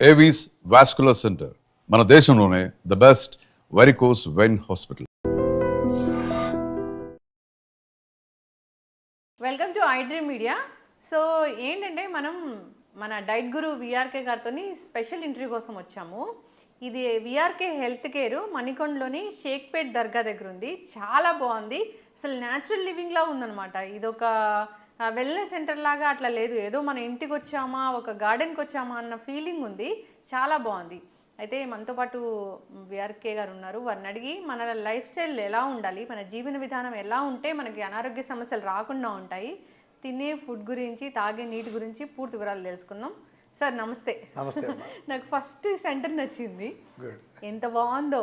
Avis vascular centre మన దేశంలోనే the best varicose vein hospital. Welcome to I dream media. So ఏంటంటే మనం మన డైట్ గురు విఆర్కే గారితో స్పెషల్ ఇంటర్వ్యూ కోసం వచ్చాము. ఇది విఆర్కే హెల్త్ కేర్ మణికొండలోని షేక్పేట్ దర్గా దగ్గర ఉంది. చాలా బాగుంది, అసలు న్యాచురల్ లివింగ్లా ఉందన్నమాట. ఇదొక వెల్నెస్ సెంటర్ లాగా అట్లా లేదు, ఏదో మన ఇంటికి వచ్చామా ఒక గార్డెన్కి వచ్చామా అన్న ఫీలింగ్ ఉంది. చాలా బాగుంది. అయితే మనతో పాటు విఆర్కే గారు ఉన్నారు. వారిని అడిగి మన లైఫ్ స్టైల్ ఎలా ఉండాలి, మన జీవన విధానం ఎలా ఉంటే మనకి అనారోగ్య సమస్యలు రాకుండా ఉంటాయి, తినే ఫుడ్ గురించి, తాగే నీటి గురించి పూర్తి వివరాలు తెలుసుకుందాం. సార్ నమస్తే. నమస్తే. నాకు ఫస్ట్ సెంటర్ నచ్చింది, ఎంత బాగుందో,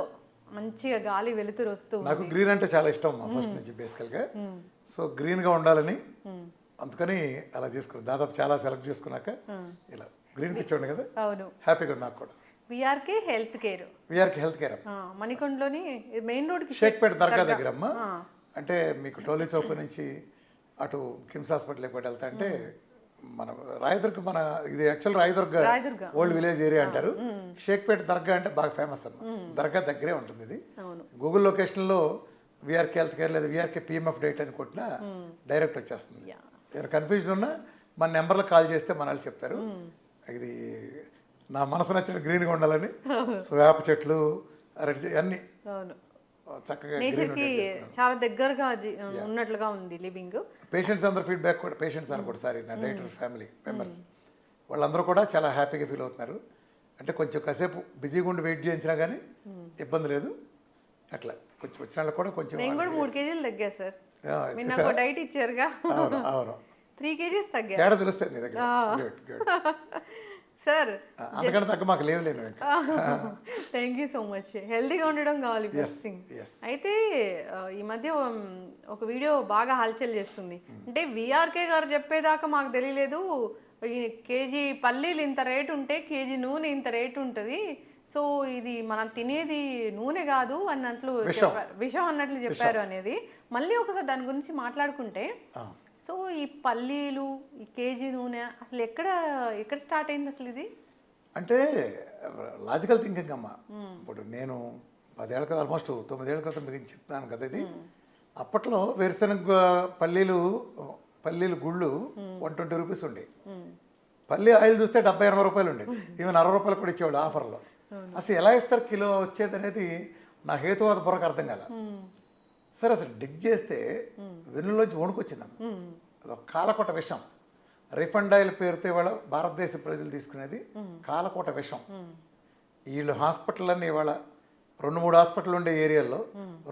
మంచిగా గాలి వెలుతురు వస్తూ. నాకు గ్రీన్ అంటే చాలా ఇష్టం ఫస్ట్ నుంచి బేసికల్గా. సో గ్రీన్గా ఉండాలని అందుకని అలా చేసుకున్నాను. దాదాపు చాలా సెలెక్ట్ చేసుకున్నాక ఇలా గ్రీన్ పిచ్చోండి కదా. అవును, హ్యాపీగా ఉంది నాకు కూడా. VRK health care, VRK health care మణికొండలోని మెయిన్ రోడ్కి షేక్పేట్ దర్గా దగ్గర అమ్మ. అంటే మీకు టోలీ చౌక్ నుంచి అటు కిమ్స్ హాస్పిటల్ ఎక్కువ వెళ్తా అంటే మన రాయదుర్గ, మన ఇది actual Rayadurg old village area అంటారు. షేక్పేట్ దర్గా అంటే బాగా ఫేమస్ అన్న. దర్గా దగ్గరే ఉంటుంది ఇది. గూగుల్ లొకేషన్లో విఆర్కే హెల్త్ కేర్ లేదా విఆర్కే పిఎంఎఫ్ డైట్ అని కొట్టినా డైరెక్ట్ వచ్చేస్తుంది. ఏదైనా కన్ఫ్యూజన్ ఉన్నా మన నెంబర్లో కాల్ చేస్తే మన వాళ్ళు చెప్తారు. ఇది నా మనసు నచ్చిన గ్రీన్గా ఉండాలని. సో వేప చెట్లు, అరటి అన్నీ చక్కగా చాలా దగ్గరగా ఉన్నట్లుగా ఉంది లివింగ్. పేషెంట్స్ అందరు ఫీడ్బ్యాక్ కూడా, పేషెంట్స్ అని కూడా సారీ నా డైటర్ ఫ్యామిలీ మెంబర్స్ వాళ్ళందరూ కూడా చాలా హ్యాపీగా ఫీల్ అవుతున్నారు. అంటే కొంచెం కాసేపు బిజీగా ఉండి వెయిట్ చేయించినా కానీ ఇబ్బంది లేదు. అట్లా కొంచెం వచ్చిన వాళ్ళకి కూడా కొంచెం. నేను కూడా 3 కేజీలు తగ్గా సార్. డైట్ ఇచ్చారుగా. అవును 3 కేజీస్ తగ్గా. తేడా తెలుస్తుంది నీ దగ్గర సార్. అంతకంటే తగ్గ మాకు లేవు. Thank you so much. హెల్తీగా ఉండడం కావాలి ఫస్ట్ థింగ్. అయితే ఈ మధ్య ఒక వీడియో బాగా హల్చల్ చేస్తుంది. అంటే విఆర్కే గారు చెప్పేదాకా మాకు తెలియలేదు, ఈ కేజీ పల్లీలు ఇంత రేటు ఉంటే కేజీ నూనె ఇంత రేటు ఉంటుంది, సో ఇది మనం తినేది నూనె కాదు అన్నట్లు విషం అన్నట్లు చెప్పారు అనేది. మళ్ళీ ఒకసారి దాని గురించి మాట్లాడుకుంటే, సో ఈ పల్లీలు, ఈ కేజీ నూనె అసలు ఎక్కడ స్టార్ట్ అయింది అసలు ఇది? అంటే లాజికల్ థింకింగ్ అమ్మా. ఇప్పుడు నేను 10 ఏళ్ళ క్రితం, ఆల్మోస్ట్ 9 ఏళ్ళ క్రితం మీకు చెప్తున్నాను కదా ఇది. అప్పట్లో వేరుశనగ పల్లీలు గుళ్ళు 120 రూపీస్ ఉండే. పల్లీ ఆయిల్ చూస్తే 70-80 రూపాయలు ఉండేది. ఈవెన్ 60 రూపాయలు కూడా ఇచ్చేవాళ్ళు ఆఫర్లో. అసలు ఎలా ఇస్తారు కిలో వచ్చేది అనేది నా హేతువాద పొరకు అర్థం కాల. సరే అసలు డిగ్ చేస్తే వెన్నులోంచి వణుకొచ్చిందమ్మ. అదొక కాలకోట విషం. రిఫండ్ ఆయిల్ పేరుతో ఇవాళ భారతదేశ ప్రజలు తీసుకునేది కాలకోట విషం. వీళ్ళు హాస్పిటల్ అన్నీ ఇవాళ 2-3 హాస్పిటల్ ఉండే ఏరియాల్లో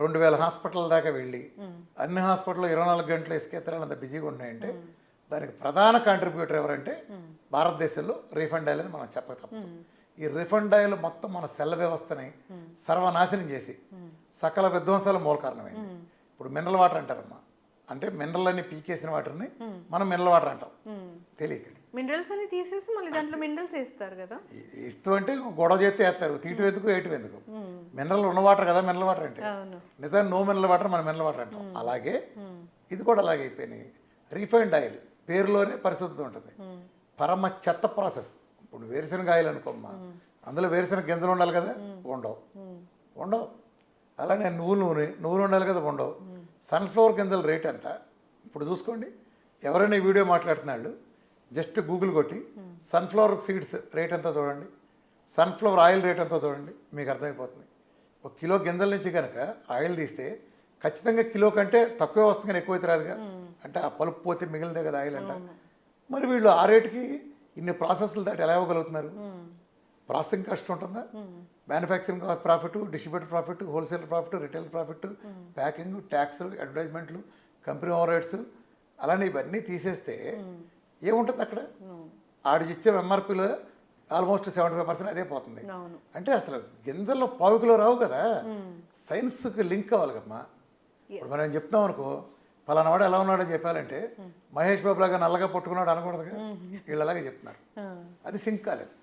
2000 హాస్పిటల్ దాకా వెళ్ళి అన్ని హాస్పిటల్లో 24 గంటలు ఇసుకెత్తరాలు అంత బిజీగా ఉన్నాయంటే దానికి ప్రధాన కాంట్రిబ్యూటర్ ఎవరంటే భారతదేశంలో రీఫండ్ ఆయిల్ అని మనం చెప్పక తప్పదు. ఈ రిఫండ్ ఆయిల్ మొత్తం మన సెల్ వ్యవస్థని సర్వనాశనం చేసి సకల విధ్వంసాల మూల కారణమైంది. ఇప్పుడు మినరల్ వాటర్ అంటారమ్మా. అంటే మినరల్ అన్ని పీకేసిన వాటర్ని మనం మినరల్ వాటర్ అంటాం తెలియక. మినరల్స్ అని తీసేసి మళ్ళీ దాంట్లో మినరల్స్ వేస్తారు కదా. ఇస్తూ అంటే గొడవ చేస్తే వేస్తారు, తీయటం ఎందుకు వేయటం ఎందుకు. మినరల్ ఉన్న వాటర్ కదా మినరల్ వాటర్ అంటే. నిజాన్ని నో మినరల్ వాటర్ మనం మినరల్ వాటర్ అంటాం. అలాగే ఇది కూడా అలాగే అయిపోయినాయి. రీఫైండ్ ఆయిల్ పేరులోనే పరిశుద్ధత ఉంటుంది. పరమ చెత్త ప్రాసెస్. ఇప్పుడు వేరుశనగ ఆయిల్ అనుకోమ్మా, అందులో వేరుశనగ గింజలు ఉండాలి కదా, ఉండవు. అలానే నువ్వులు ఉండాలి కదా, ఉండవు. సన్ఫ్లవర్ గింజల రేట్ ఎంత ఇప్పుడు చూసుకోండి. ఎవరైనా ఈ వీడియో మాట్లాడుతున్నాళ్ళు జస్ట్ గూగుల్ కొట్టి సన్ఫ్లవర్ సీడ్స్ రేట్ ఎంతో చూడండి, సన్ఫ్లవర్ ఆయిల్ రేట్ ఎంతో చూడండి, మీకు అర్థమైపోతుంది. 1 కిలో గింజల నుంచి కనుక ఆయిల్ తీస్తే ఖచ్చితంగా కిలో కంటే తక్కువే వస్తుంది కానీ ఎక్కువైతే రాదుగా. అంటే ఆ పలుపు పోతే మిగిలిందే కదా ఆయిల్ అంట. మరి వీళ్ళు ఆ రేటుకి ఇన్ని ప్రాసెస్లు దాటి ఎలా ఇవ్వగలుగుతున్నారు? ప్రాసెసింగ్ కాస్ట్ ఉంటుందా, manufacturing profit, distributor profit, wholesale profit, retail profit, packing, ట్యాక్స్లు, అడ్వర్టైజ్మెంట్లు, కంపెనీ ఓవర్ హెడ్స్, అలానే ఇవన్నీ తీసేస్తే ఏముంటుంది అక్కడ? ఆడిచ్చే ఎంఆర్పీలో ఆల్మోస్ట్ 75% అదే పోతుంది. అంటే అసలు గింజల్లో 1/4 కిలో రావు కదా. సైన్స్కి లింక్ అవ్వాలి కమ్మా. ఇప్పుడు మనం చెప్తాం అనుకో, పలానా వాడు ఎలా ఉన్నాడని చెప్పాలంటే మహేష్ బాబు లాగా నల్లగా పట్టుకున్నాడు అనకూడదుగా. వీళ్ళు అలాగే చెప్తున్నారు, అది సింక్ కాలేదు.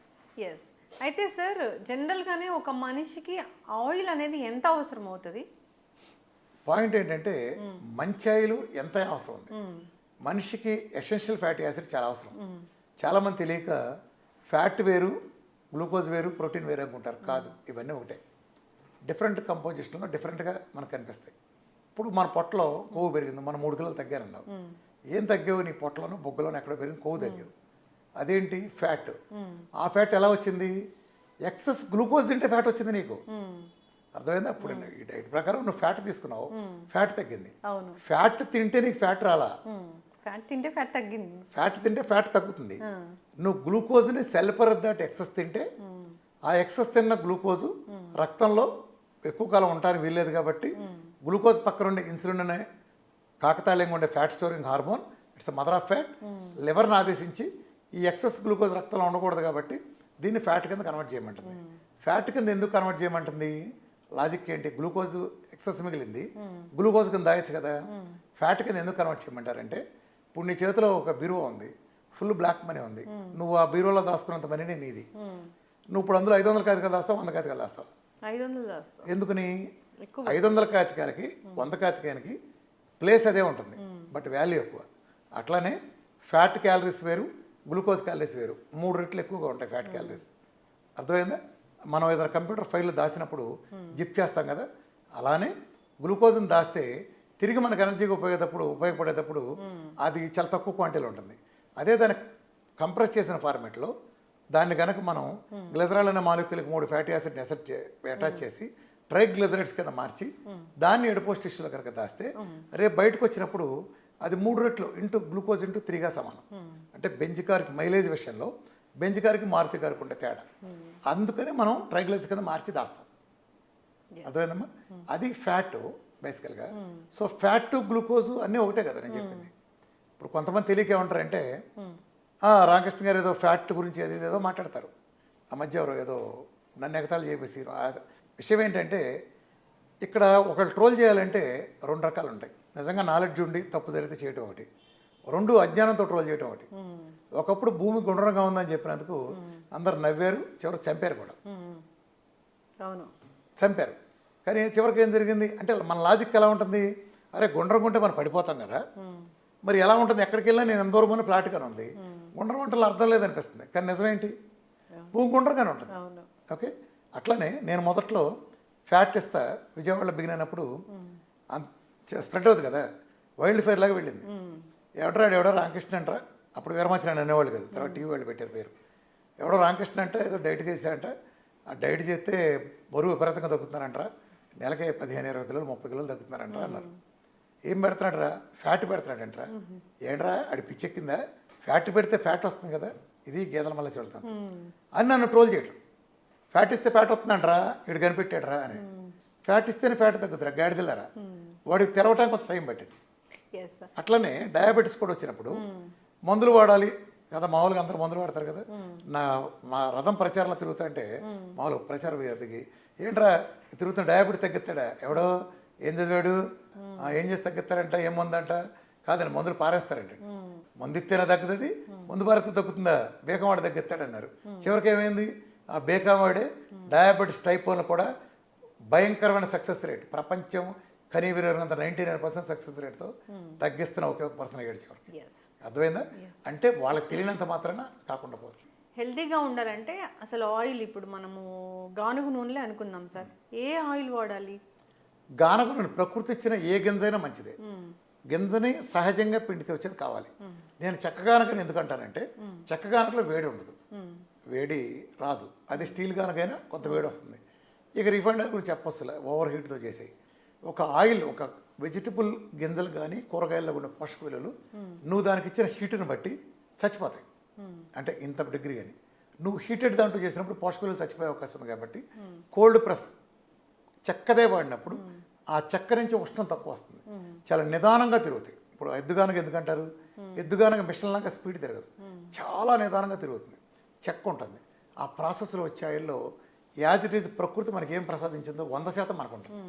ఎస్. అయితే సార్ జనరల్గానే ఒక మనిషికి ఆయిల్ అనేది ఎంత అవసరం అవుతుంది? పాయింట్ ఏంటంటే మంచి ఆయిల్ ఎంతైనా అవసరం ఉంది. మనిషికి ఎసెన్షియల్ ఫ్యాటీ యాసిడ్ చాలా అవసరం. చాలామంది తెలియక ఫ్యాట్ వేరు గ్లూకోజ్ వేరు ప్రోటీన్ వేరు అనుకుంటారు. కాదు, ఇవన్నీ ఒకటే. డిఫరెంట్ కంపోజిషన్లో డిఫరెంట్గా మనకు కనిపిస్తాయి. ఇప్పుడు మన పొట్టలో కొవ్వు పెరిగింది, మనం 3 కిలోలు తగ్గానన్నావు. ఏం తగ్గావు? నీ పొట్టలోనూ బొగ్గలోనూ ఎక్కడ పెరిగింది? కొవ్వు తగ్గావు. అదేంటి? ఫ్యాట్. ఆ ఫ్యాట్ ఎలా వచ్చింది? ఎక్సెస్ గ్లూకోజ్ తింటే ఫ్యాట్ వచ్చింది నీకు. అర్థమైందా? అప్పుడు ఈ డైట్ ప్రకారం నువ్వు ఫ్యాట్ తీసుకున్నావు, ఫ్యాట్ తగ్గింది. ఫ్యాట్ తింటే నీకు ఫ్యాట్ రాలా, ఫ్యాట్ తింటే ఫ్యాట్ తగ్గింది. ఫ్యాట్ తింటే ఫ్యాట్ తగ్గుతుంది. నువ్వు గ్లూకోజ్ని సెల్ పరిధి దాటి ఎక్సెస్ తింటే ఆ ఎక్సెస్ తిన్న గ్లూకోజు రక్తంలో ఎక్కువ కాలం ఉండడానికి వీల్లేదు కాబట్టి గ్లూకోజ్ పక్కన ఉండే ఇన్సులిన్ అనే కాకతాళీయంగా ఉండే fat storing hormone, it's mother of fat, లివర్ని ఆదేశించి ఈ ఎక్సెస్ గ్లూకోజ్ రక్తంలో ఉండకూడదు కాబట్టి దీన్ని ఫ్యాట్ కింద కన్వర్ట్ చేయమంటుంది. ఫ్యాట్ కింద ఎందుకు కన్వర్ట్ చేయమంటుంది? లాజిక్ ఏంటి? గ్లూకోజ్ ఎక్సెస్ మిగిలింది, గ్లూకోజ్ కింద దాగచ్చు కదా. ఫ్యాట్ కింద ఎందుకు కన్వర్ట్ చేయమంటారంటే, ఇప్పుడు నీ చేతిలో ఒక బీరువా ఉంది, ఫుల్ బ్లాక్ మనీ ఉంది, నువ్వు ఆ బీరువాలో దాచుకున్నంత మనీనే నీది. నువ్వు ఇప్పుడు అందులో 500 కాగితాలు దాస్తావు, 100 కాగితాలు దాస్తావు. 500 దాస్తావు. ఎందుకని? 500 కాగితాలకి 100 కాగితానికి ప్లేస్ అదే ఉంటుంది, బట్ వాల్యూ ఎక్కువ. అట్లానే ఫ్యాట్ క్యాలరీస్ వేరు, గ్లూకోజ్ క్యాలరీస్ వేరు, 3 రెట్లు ఎక్కువగా ఉంటాయి ఫ్యాట్ క్యాలరీస్. అర్థమైందా? మనం ఏదైనా కంప్యూటర్ ఫైల్లో దాచినప్పుడు జిప్ చేస్తాం కదా, అలానే గ్లూకోజ్ని దాస్తే తిరిగి మనకు ఎనర్జీగా ఉపయోగపడేటప్పుడు అది చాలా తక్కువ క్వాంటిటీలో ఉంటుంది. అదే దాన్ని కంప్రెస్ చేసిన ఫార్మేట్లో దాన్ని కనుక మనం గ్లిజరాల్ అనే మాలిక్యూల్కి 3 ఫ్యాటీ యాసిడ్ని అటాచ్ చేసి ట్రైగ్లిజరైడ్స్ కింద మార్చి దాన్ని ఎడిపోస్ టిష్యూలో కనుక దాస్తే రేపు బయటకు వచ్చినప్పుడు అది 3 రెట్లు ఇంటూ గ్లూకోజ్ ఇంటూ 3గా సమానం. అంటే బెంజ్ కార్కి మైలేజ్ విషయంలో బెంజ్ కార్కి మారుతి కార్కి ఉండే తేడా. అందుకని మనం ట్రైగ్లిజరైడ్స్ కింద మార్చి దాస్తాం. అర్థమైందమ్మా? అది ఫ్యాట్ బేసికల్గా. సో ఫ్యాట్ గ్లూకోజు అన్నీ ఒకటే కదా నేను చెప్పింది. ఇప్పుడు కొంతమంది తెలియక ఏమంటారంటే, రామకృష్ణ గారు ఏదో ఫ్యాట్ గురించి ఏదో మాట్లాడతారు. ఆ మధ్య ఎవరో ఏదో నన్ను ఎగతాళి చేపేసి. విషయం ఏంటంటే, ఇక్కడ ఒకళ్ళు ట్రోల్ చేయాలంటే 2 రకాలు ఉంటాయి. నిజంగా నాలెడ్జ్ ఉండి తప్పు జరిగితే చేయటం ఒకటి, 2 అజ్ఞానంతో ట్రోల్ చేయటం ఒకటి. ఒకప్పుడు భూమి గుండ్రంగా ఉందని చెప్పినందుకు అందరు నవ్వారు, చివరికి చంపారు కూడా. అవును, చంపారు. కానీ చివరికి ఏం జరిగింది అంటే, మన లాజిక్ ఎలా ఉంటుంది? అరే గుండ్రంగా ఉంటే మనం పడిపోతాం కదా, మరి ఎలా ఉంటుంది? ఎక్కడికి వెళ్ళినా నేను ఎంత దూరం ఫ్లాట్గానే ఉంది, గుండ్రం ఉంటే అర్థం లేదనిపిస్తుంది. కానీ నిజమేంటి? భూమి గుండ్రంగానే ఉంటుంది. ఓకే, అట్లనే నేను మొదట్లో ఫ్యాట్ ఇస్తా విజయవాడలో బిగిన్ అయినప్పుడు స్ప్రెడ్ అవుతుంది కదా, వైల్డ్ ఫైర్ లాగా వెళ్ళింది. ఎవడో రామకృష్ణ అంటారా, అప్పుడు వీరమాచరణ అనేవాళ్ళు కదా, తర్వాత టీవీ వాళ్ళు పెట్టారు పేరు. ఎవడో రామకృష్ణ అంటే ఏదో డైట్ చేశాడంట, ఆ డైట్ చేస్తే బరువు విపరీతంగా తగ్గుతున్నారంటారా, నెలకి 15-20 కిలోలు 30 కిలోలు తగ్గుతున్నారంటారా అన్నారు. ఏం పెడుతున్నాడరా? ఫ్యాట్ పెడుతున్నాడంటరా. ఏంట్రా అడి పిచ్చెక్కిందా? ఫ్యాట్ పెడితే ఫ్యాట్ వస్తుంది కదా, ఇది గేదెల మళ్ళీ చెబుతాను అని నన్ను ట్రోల్ చేయటం. ఫ్యాట్ ఇస్తే ఫ్యాట్ వస్తుందంటరా, ఇటు కనిపెట్టాడరా అని. ఫ్యాట్ ఇస్తేనే ఫ్యాట్ తగ్గుతురా, గాడిదలారా. వాడికి తెరవటానికి కొంత టైం పట్టింది. అట్లనే డయాబెటీస్ కూడా వచ్చినప్పుడు మందులు వాడాలి కదా, మామూలుగా అందరూ మందులు వాడతారు కదా. మా రథం ప్రచారంలో తిరుగుతా అంటే మామూలు ప్రచారం దిగి, ఏంట్రా తిరుగుతున్న డయాబెటీస్ తగ్గిస్తాడా? ఎవడో ఏం చదివాడు, ఏం చేసి తగ్గిస్తారంట, ఏం మందంట? కాదండి, మందులు పారేస్తారంట. మందు ఇస్తేనే తగ్గుతుంది, మందు పారేస్తే తగ్గుతుందా? బేకమాడు తగ్గిస్తాడన్నారు. చివరికి ఏమైంది? ఆ బేకమాడే డయాబెటీస్ టైప్ 1 కూడా భయంకరమైన సక్సెస్ రేట్, ప్రపంచం కనీవిరంత 99% సక్సెస్ రేట్తో తగ్గిస్తున్న ఒకే ఒక పర్సన్ అయ్యాడు చివరికి. అర్థమైందా? అంటే వాళ్ళకి తెలియనంత మాత్రాన కాకుండా పోవచ్చు. హెల్తీగా ఉండాలంటే అసలు ఆయిల్, ఇప్పుడు మనము గానుగ నూనెలే అనుకుందాం సార్, ఏ ఆయిల్ వాడాలి? గానుగ నూనె ప్రకృతి ఇచ్చిన ఏ గింజైనా మంచిదే. గింజని సహజంగా పిండితే వచ్చేది కావాలి. నేను చెక్కగానకని ఎందుకంటానంటే, చెక్కగానకలో వేడి ఉండదు, వేడి రాదు. అది స్టీల్ గానకైనా కొంత వేడి వస్తుంది. ఇక రిఫైండ్ ఆయిల్ గురించి చెప్పొస్తులే, ఓవర్ హీట్తో చేసేవి. ఒక ఆయిల్, ఒక వెజిటబుల్ గింజలు కానీ కూరగాయల్లో ఉన్న పోషక విలువలు నువ్వు దానికి ఇచ్చిన హీటుని బట్టి చచ్చిపోతాయి. అంటే ఇంత డిగ్రీ అని నువ్వు హీటెడ్ దాంట్లో చేసినప్పుడు పోషక విలువలు చచ్చిపోయే అవకాశం ఉంది. కాబట్టి కోల్డ్ ప్రెస్ చెక్కదే వాడినప్పుడు ఆ చెక్క నుంచి ఉష్ణం తక్కువ వస్తుంది, చాలా నిదానంగా తిరుగుతాయి. ఇప్పుడు ఎద్దుగానక ఎందుకంటారు? ఎద్దుగానక మిషన్ లాగా స్పీడ్ తిరగదు, చాలా నిదానంగా తిరుగుతుంది, చెక్క ఉంటుంది. ఆ ప్రాసెస్లో వచ్చే ఆయిల్లో యాజ్ ఇట్ ఈజ్ ప్రకృతి మనకి ఏం ప్రసాదించిందో 100% మనకు ఉంటుంది.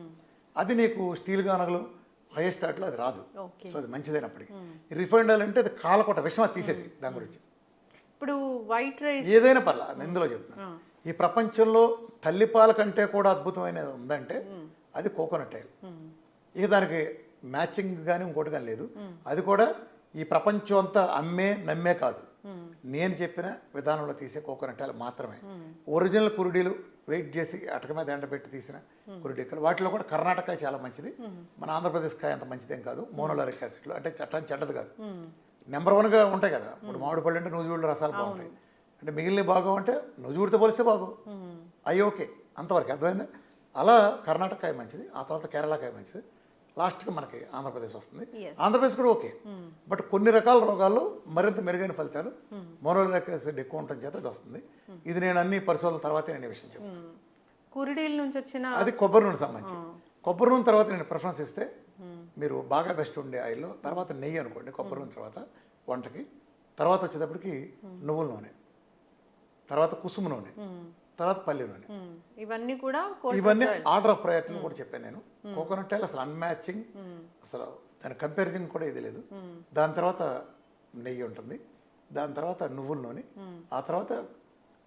అది నీకు స్టీల్ గానగలు హైయెస్ట్ ఆటలో అది రాదు. సో అది మంచిదైనప్పటికీ రిఫైండ్ ఆయిల్ అంటే అది కాలకొట్ట విషయం, అది తీసేసి దాని గురించి. ఇప్పుడు వైట్ రైస్ ఏదైనా పర్లా, ఇందులో చెప్తాను. ఈ ప్రపంచంలో తల్లిపాల కంటే కూడా అద్భుతమైనది ఉందంటే అది కోకోనట్ ఆయిల్. ఇక దానికి మ్యాచింగ్ కానీ ఇంకోటి కానీ లేదు. అది కూడా ఈ ప్రపంచం అంతా నమ్మే కాదు, నేను చెప్పిన విధానంలో తీసే కోకోనట్ ఆయిల్ మాత్రమే. ఒరిజినల్ కురుడీలు వెయిట్ చేసి అటక మీద ఎండబెట్టి తీసిన కురుడీకలు వాటిలో కూడా కర్ణాటక చాలా మంచిది, మన ఆంధ్రప్రదేశ్ కాయ అంత మంచిదేం కాదు. మోనోలారిక్ యాసిడ్లు అంటే చట్టాన్ని చెడ్డది కాదు, నెంబర్ 1గా ఉంటాయి కదా. ఇప్పుడు మామిడి పళ్ళు అంటే నూజివీడు రసాలు బాగుంటాయి, అంటే మిగిలిన బాగా అంటే నూజివీడితో పోలిస్తే బాగు అయ్యి ఓకే, అంతవరకు అర్థమైందా. అలా కర్ణాటక కాయ మంచిది, ఆ తర్వాత కేరళ కాయ మంచిది, లాస్ట్కి మనకి ఆంధ్రప్రదేశ్ వస్తుంది. ఆంధ్రప్రదేశ్ కూడా ఓకే, బట్ కొన్ని రకాల రోగాల్లో మరింత మెరుగైన ఫలితాలు మోనోలారిక్ యాసిడ్ ఎక్కువ ఉండటం చేత అది వస్తుంది. ఇది నేను అన్ని పరిశోధనల తర్వాతే నేను ఈ విషయం చెప్తాను. కురిడీల నుంచి వచ్చిన అది కొబ్బరి నూనె సంబంధించి. కొబ్బరి నూనె తర్వాత నేను ప్రిఫరెన్స్ ఇస్తే మీరు బాగా బెస్ట్ ఉండే ఆయిల్లో తర్వాత నెయ్యి అనుకోండి, కొబ్బరి నూనె తర్వాత వంటకి, తర్వాత వచ్చేటప్పటికి నువ్వుల నూనె, తర్వాత కుసుమ నూనె, తర్వాత పల్లి నూనె. ఇవన్నీ కూడా ఇవన్నీ ఆర్డర్ ఆఫ్ ప్రయారిటీ కూడా చెప్పాను నేను. కోకోనట్ ఆయిల్ అసలు అన్మ్యాచింగ్, అసలు దాని కంపారిజన్ కూడా ఇది లేదు. దాని తర్వాత నెయ్యి ఉంటుంది, దాని తర్వాత నువ్వుల నూనె, ఆ తర్వాత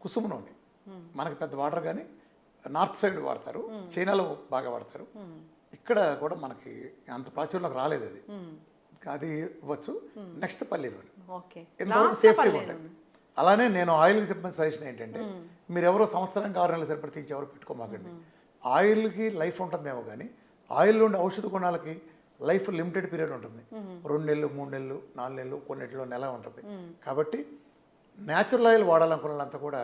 కుసుమ నూనె. మనకి పెద్ద వాటర్ కానీ నార్త్ సైడ్ వాడతారు, చైనాలో బాగా వాడతారు, ఇక్కడ కూడా మనకి అంత ప్రాచుర్యంలోకి రాలేదు అది, అది ఇవ్వచ్చు. నెక్స్ట్ పల్లి నూనె, ఎంతవరకు సేఫ్టీగా ఉంటాయి. అలానే నేను ఆయిల్కి చెప్పిన సజెషన్ ఏంటంటే, మీరు ఎవరో సంవత్సరానికి 6 నెలల సరిపడి తీసి ఎవరు పెట్టుకోమాకండి. ఆయిల్కి లైఫ్ ఉంటుందేమో కానీ ఆయిల్ ఉండే ఔషధ గుణాలకి లైఫ్ లిమిటెడ్ పీరియడ్ ఉంటుంది. 2 నెలలు, 3 నెలలు, 4 నెలలు, కొన్నిటిలో నెల ఉంటుంది. కాబట్టి న్యాచురల్ ఆయిల్ వాడాలనుకున్న వాళ్ళంతా కూడా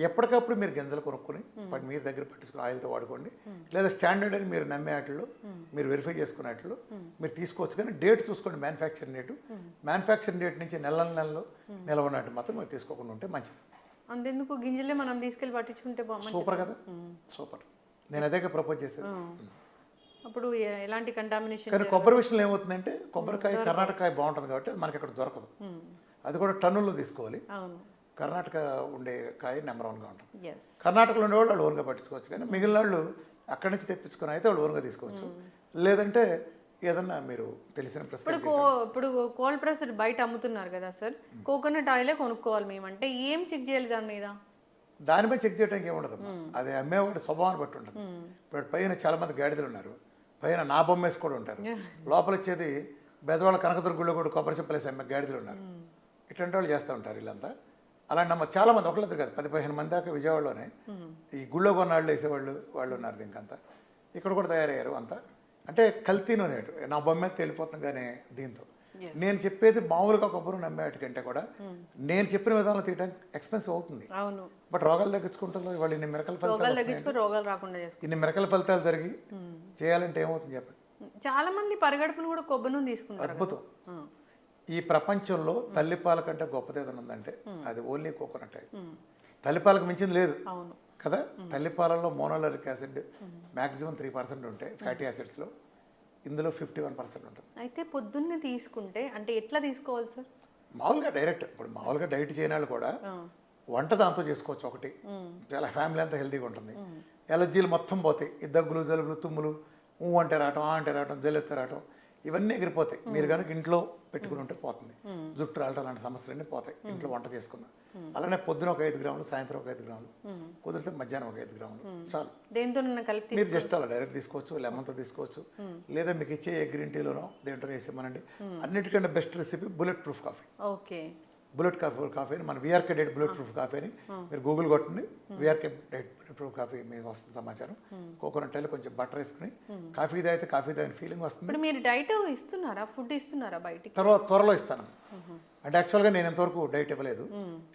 ఎప్పటికప్పుడు మీరు గింజలు కొనుక్కొని మీ దగ్గర పట్టించుకుని ఆయిల్తో వాడుకోండి. లేదా స్టాండర్డ్ అని మీరు నమ్మే వాటిలో మీరు వెరిఫై చేసుకునేట్లు మీరు తీసుకోవచ్చు. కానీ డేట్ చూసుకోండి, మ్యానుఫ్యాక్చరింగ్ డేటు. మ్యానుఫ్యాక్చరింగ్ డేట్ నుంచి నెలలు నిల్వ ఉన్నట్టు మాత్రం మీరు తీసుకోకుండా ఉంటే మంచిది. అంతెందుకు గింజలే మనం తీసుకెళ్ళి పట్టించుకుంటే సూపర్ కదా, సూపర్. నేను అదే ప్రపోజ్ చేశాను. అప్పుడు ఎలాంటి కంటామినేషన్. కానీ కొబ్బరి విషయంలో ఏమవుతుందంటే, కొబ్బరికాయ కర్ణాటక బాగుంటుంది కాబట్టి మనకి అక్కడ దొరకదు, అది కూడా టన్నుల్లో తీసుకోవాలి. కర్ణాటక ఉండే కాయ నెంబర్ 1గా ఉంటుంది. కర్ణాటకలో ఉండేవాళ్ళు వాళ్ళు ఓన్గా పట్టించుకోవచ్చు, కానీ మిగిలిన వాళ్ళు అక్కడి నుంచి తెప్పించుకొని అయితే వాళ్ళు ఓన్గా తీసుకోవచ్చు. లేదంటే ఏదన్నా మీరు తెలిసిన ఇప్పుడు కోల్డ్ ప్రెస్డ్ బయట అమ్ముతున్నారు కదా సార్, కోకోనట్ ఆయిలే కొనుక్కోవాలి మేము అంటే ఏం చెక్ చేయాలి దాని మీద? దాని మీద చెక్ చేయడానికి ఏముండదు, అది అమ్మేవాడి స్వభావాన్ని బట్టి ఉంటుంది. ఇప్పుడు పైన చాలా మంది గాడిదలు ఉన్నారు, పైన నా బొమ్మేసి కూడా ఉంటారు, లోపల వచ్చేది బెజవాళ్ళ కనకదుర్గుళ్ళు కూడా కొబ్బరి చెప్పలేసి అమ్మే గాడిదలు ఉన్నారు. ఇట్లాంటి వాళ్ళు చేస్తూ ఉంటారు వీళ్ళంతా. అలాంటి చాలా మంది, ఒకళ్ళిద్దరు కాదు, 10-15 మంది దాకా విజయవాడలోనే ఈ గుళ్ళో కొన్నాళ్ళు వేసేవాళ్ళు వాళ్ళు ఉన్నారు. దీనికంతా ఇక్కడ కూడా తయారయ్యారు అంతా. అంటే కల్తీ నూనె నా బొమ్మ తేలిపోతుంది. కానీ దీంతో నేను చెప్పేది మామూలుగా కొబ్బరి నమ్మేటికంటే కూడా నేను చెప్పిన విధానం తీయడానికి ఎక్స్పెన్సివ్ అవుతుంది. బట్ రోగాలు తగ్గించుకుంటుందో ఇవాళ ఇన్ని మిరకల ఫలితాలు జరిగి చేయాలంటే ఏమవుతుంది చెప్పండి. చాలా మంది పరిగడుపును కూడా కొబ్బరి నూనె తీసుకుంటారు. అద్భుతం. ఈ ప్రపంచంలో తల్లిపాల కంటే గొప్పది ఏదైనా ఉందంటే అది ఓన్లీ కోకోనట్ ఆయిల్. తల్లిపాలకు మించింది లేదు కదా. తల్లిపాలలో మోనోలారిక్ యాసిడ్ మ్యాక్సిమం 3% ఉంటాయి, ఫ్యాటీ యాసిడ్స్లో ఇందులో 51% ఉంటుంది. అయితే పొద్దున్నే తీసుకుంటే అంటే ఎట్లా తీసుకోవాలి సార్? మామూలుగా డైరెక్ట్, ఇప్పుడు మామూలుగా డైట్ చేయని వాళ్ళు కూడా వంట దాంతో చేసుకోవచ్చు. ఒకటి చాలా ఫ్యామిలీ అంతా హెల్తీగా ఉంటుంది. ఎలర్జీలు మొత్తం పోతాయి, ఈ దగ్గులు, జలుబులు, తుమ్ములు, అంటే రావటం, అంటే రావటం, జల్లెత్తే రావటం, ఇవన్నీ ఎగిరిపోతాయి. మీరు కనుక ఇంట్లో పెట్టుకుని ఉంటే పోతుంది. జుట్టు రావటం లాంటి సమస్యలన్నీ పోతాయి ఇంట్లో వంట చేసుకుందాం. అలానే పొద్దున ఒక 5 గ్రాములు, సాయంత్రం ఒక 5 గ్రాములు, కుదిరితే మధ్యాహ్నం ఒక 5 గ్రాములు చాలు. దేంతో కలిపి మీరు జస్ట్ అలా డైరెక్ట్ తీసుకోవచ్చు, లెమన్తో తీసుకోవచ్చు, లేదా మీకు ఇచ్చే గ్రీన్ టీలోనో దేంట్లో వేసేమనండి. అన్నిటికంటే best recipe bullet proof coffee. Okay, bullet coffee అని మన VRK diet bullet proof coffee అని మీరు గూగుల్ కొట్టండి. VRK diet bullet proof coffee మీకు వస్తుంది సమాచారం. కోకోనట్ ఆయిల్ కొంచెం బటర్ వేసుకుని కాఫీ తాగితే కాఫీ తాగిన ఫీలింగ్ వస్తుంది. ఇప్పుడు మీరు డైట్ ఇస్తున్నారా, ఫుడ్ ఇస్తున్నారా బయటికి? త్వరలో ఇస్తాను. అంటే యాక్చువల్గా నేను ఎంతవరకు డైట్ ఇవ్వలేదు.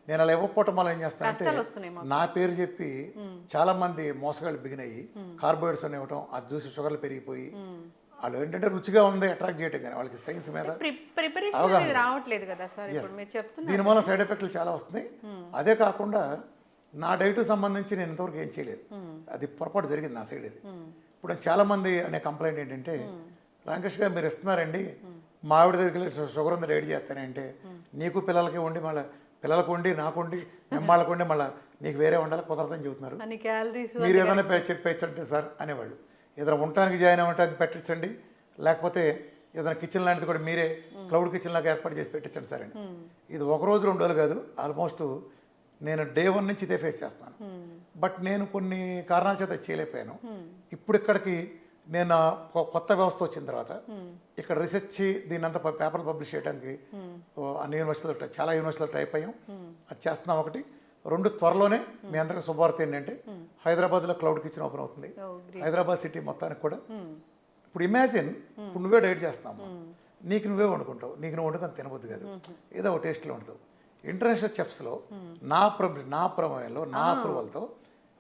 నేను అలా ఇవ్వకపోవటం వల్ల ఏం చేస్తానంటే, నా పేరు చెప్పి చాలా మంది మోసగాళ్ళు బిగిన్ అయ్యి కార్బోహైడ్రేట్స్ అని ఇవ్వటం, అది చూసి షుగర్లు పెరిగిపోయి వాళ్ళు ఏంటంటే రుచిగా ఉంది అట్రాక్ట్ చేయటం, కానీ వాళ్ళకి సైన్స్ మీద రావట్లేదు కదా సార్. దీని వల్ల సైడ్ ఎఫెక్ట్లు చాలా వస్తున్నాయి. అదే కాకుండా నా డైట్ సంబంధించి నేను ఇంతవరకు ఏం చేయలేదు, అది పొరపాటు జరిగింది నా సైడ్. ఇది ఇప్పుడు చాలా మంది అనే కంప్లైంట్ ఏంటంటే, రామకృష్ణ గారు మీరు ఇస్తున్నారండి, మా ఆవిడ దగ్గరికి షుగర్ ఉంది డైట్ చేస్తానంటే, నీకు పిల్లలకి వండి మళ్ళీ పిల్లలకు వండి నాకు వండి నిమ్మాళ్ళకు వండి మళ్ళీ నీకు వేరే వండాలి కుదరదని చెబుతున్నారు. మీరు ఏదైనా చెప్పేచ్చంటే సార్ అనేవాళ్ళు. ఏదైనా ఉండటానికి జాయిన్ అవ్వటానికి పెట్టించండి, లేకపోతే ఏదైనా కిచెన్ లాంటిది కూడా మీరే క్లౌడ్ కిచెన్ లాగా ఏర్పాటు చేసి పెట్టించండి సార్ అని. ఇది ఒక రోజు 2 రోజులు కాదు, ఆల్మోస్ట్ నేను డే 1 నుంచి ఇదే ఫేస్ చేస్తాను. బట్ నేను కొన్ని కారణాల చేత చేయలేకపోయాను. ఇప్పుడు ఇక్కడికి నేను కొత్త వ్యవస్థ వచ్చిన తర్వాత ఇక్కడ రీసెర్చ్ దీని అంతా పేపర్లు పబ్లిష్ చేయడానికి అన్ని యూనివర్సిటీలో చాలా యూనివర్సిటీలో టైప్ అయ్యాం. అది చేస్తున్నాం ఒకటి. 2 త్వరలోనే మీ అందరికీ శుభవార్త ఏంటంటే హైదరాబాద్లో క్లౌడ్ కిచెన్ ఓపెన్ అవుతుంది. హైదరాబాద్ సిటీ మొత్తానికి కూడా. ఇప్పుడు ఇమాజిన్, ఇప్పుడు నువ్వే డైట్ చేస్తున్నావు, నీకు నువ్వే వండుకుంటావు, నీకు నువ్వు వండుకొని తినబుద్ది కాదు, ఏదో ఒక టేస్ట్లో వండుతావు. ఇంటర్నేషనల్ చెఫ్స్లో నా ప్రమేయంలో నా అప్రూవల్తో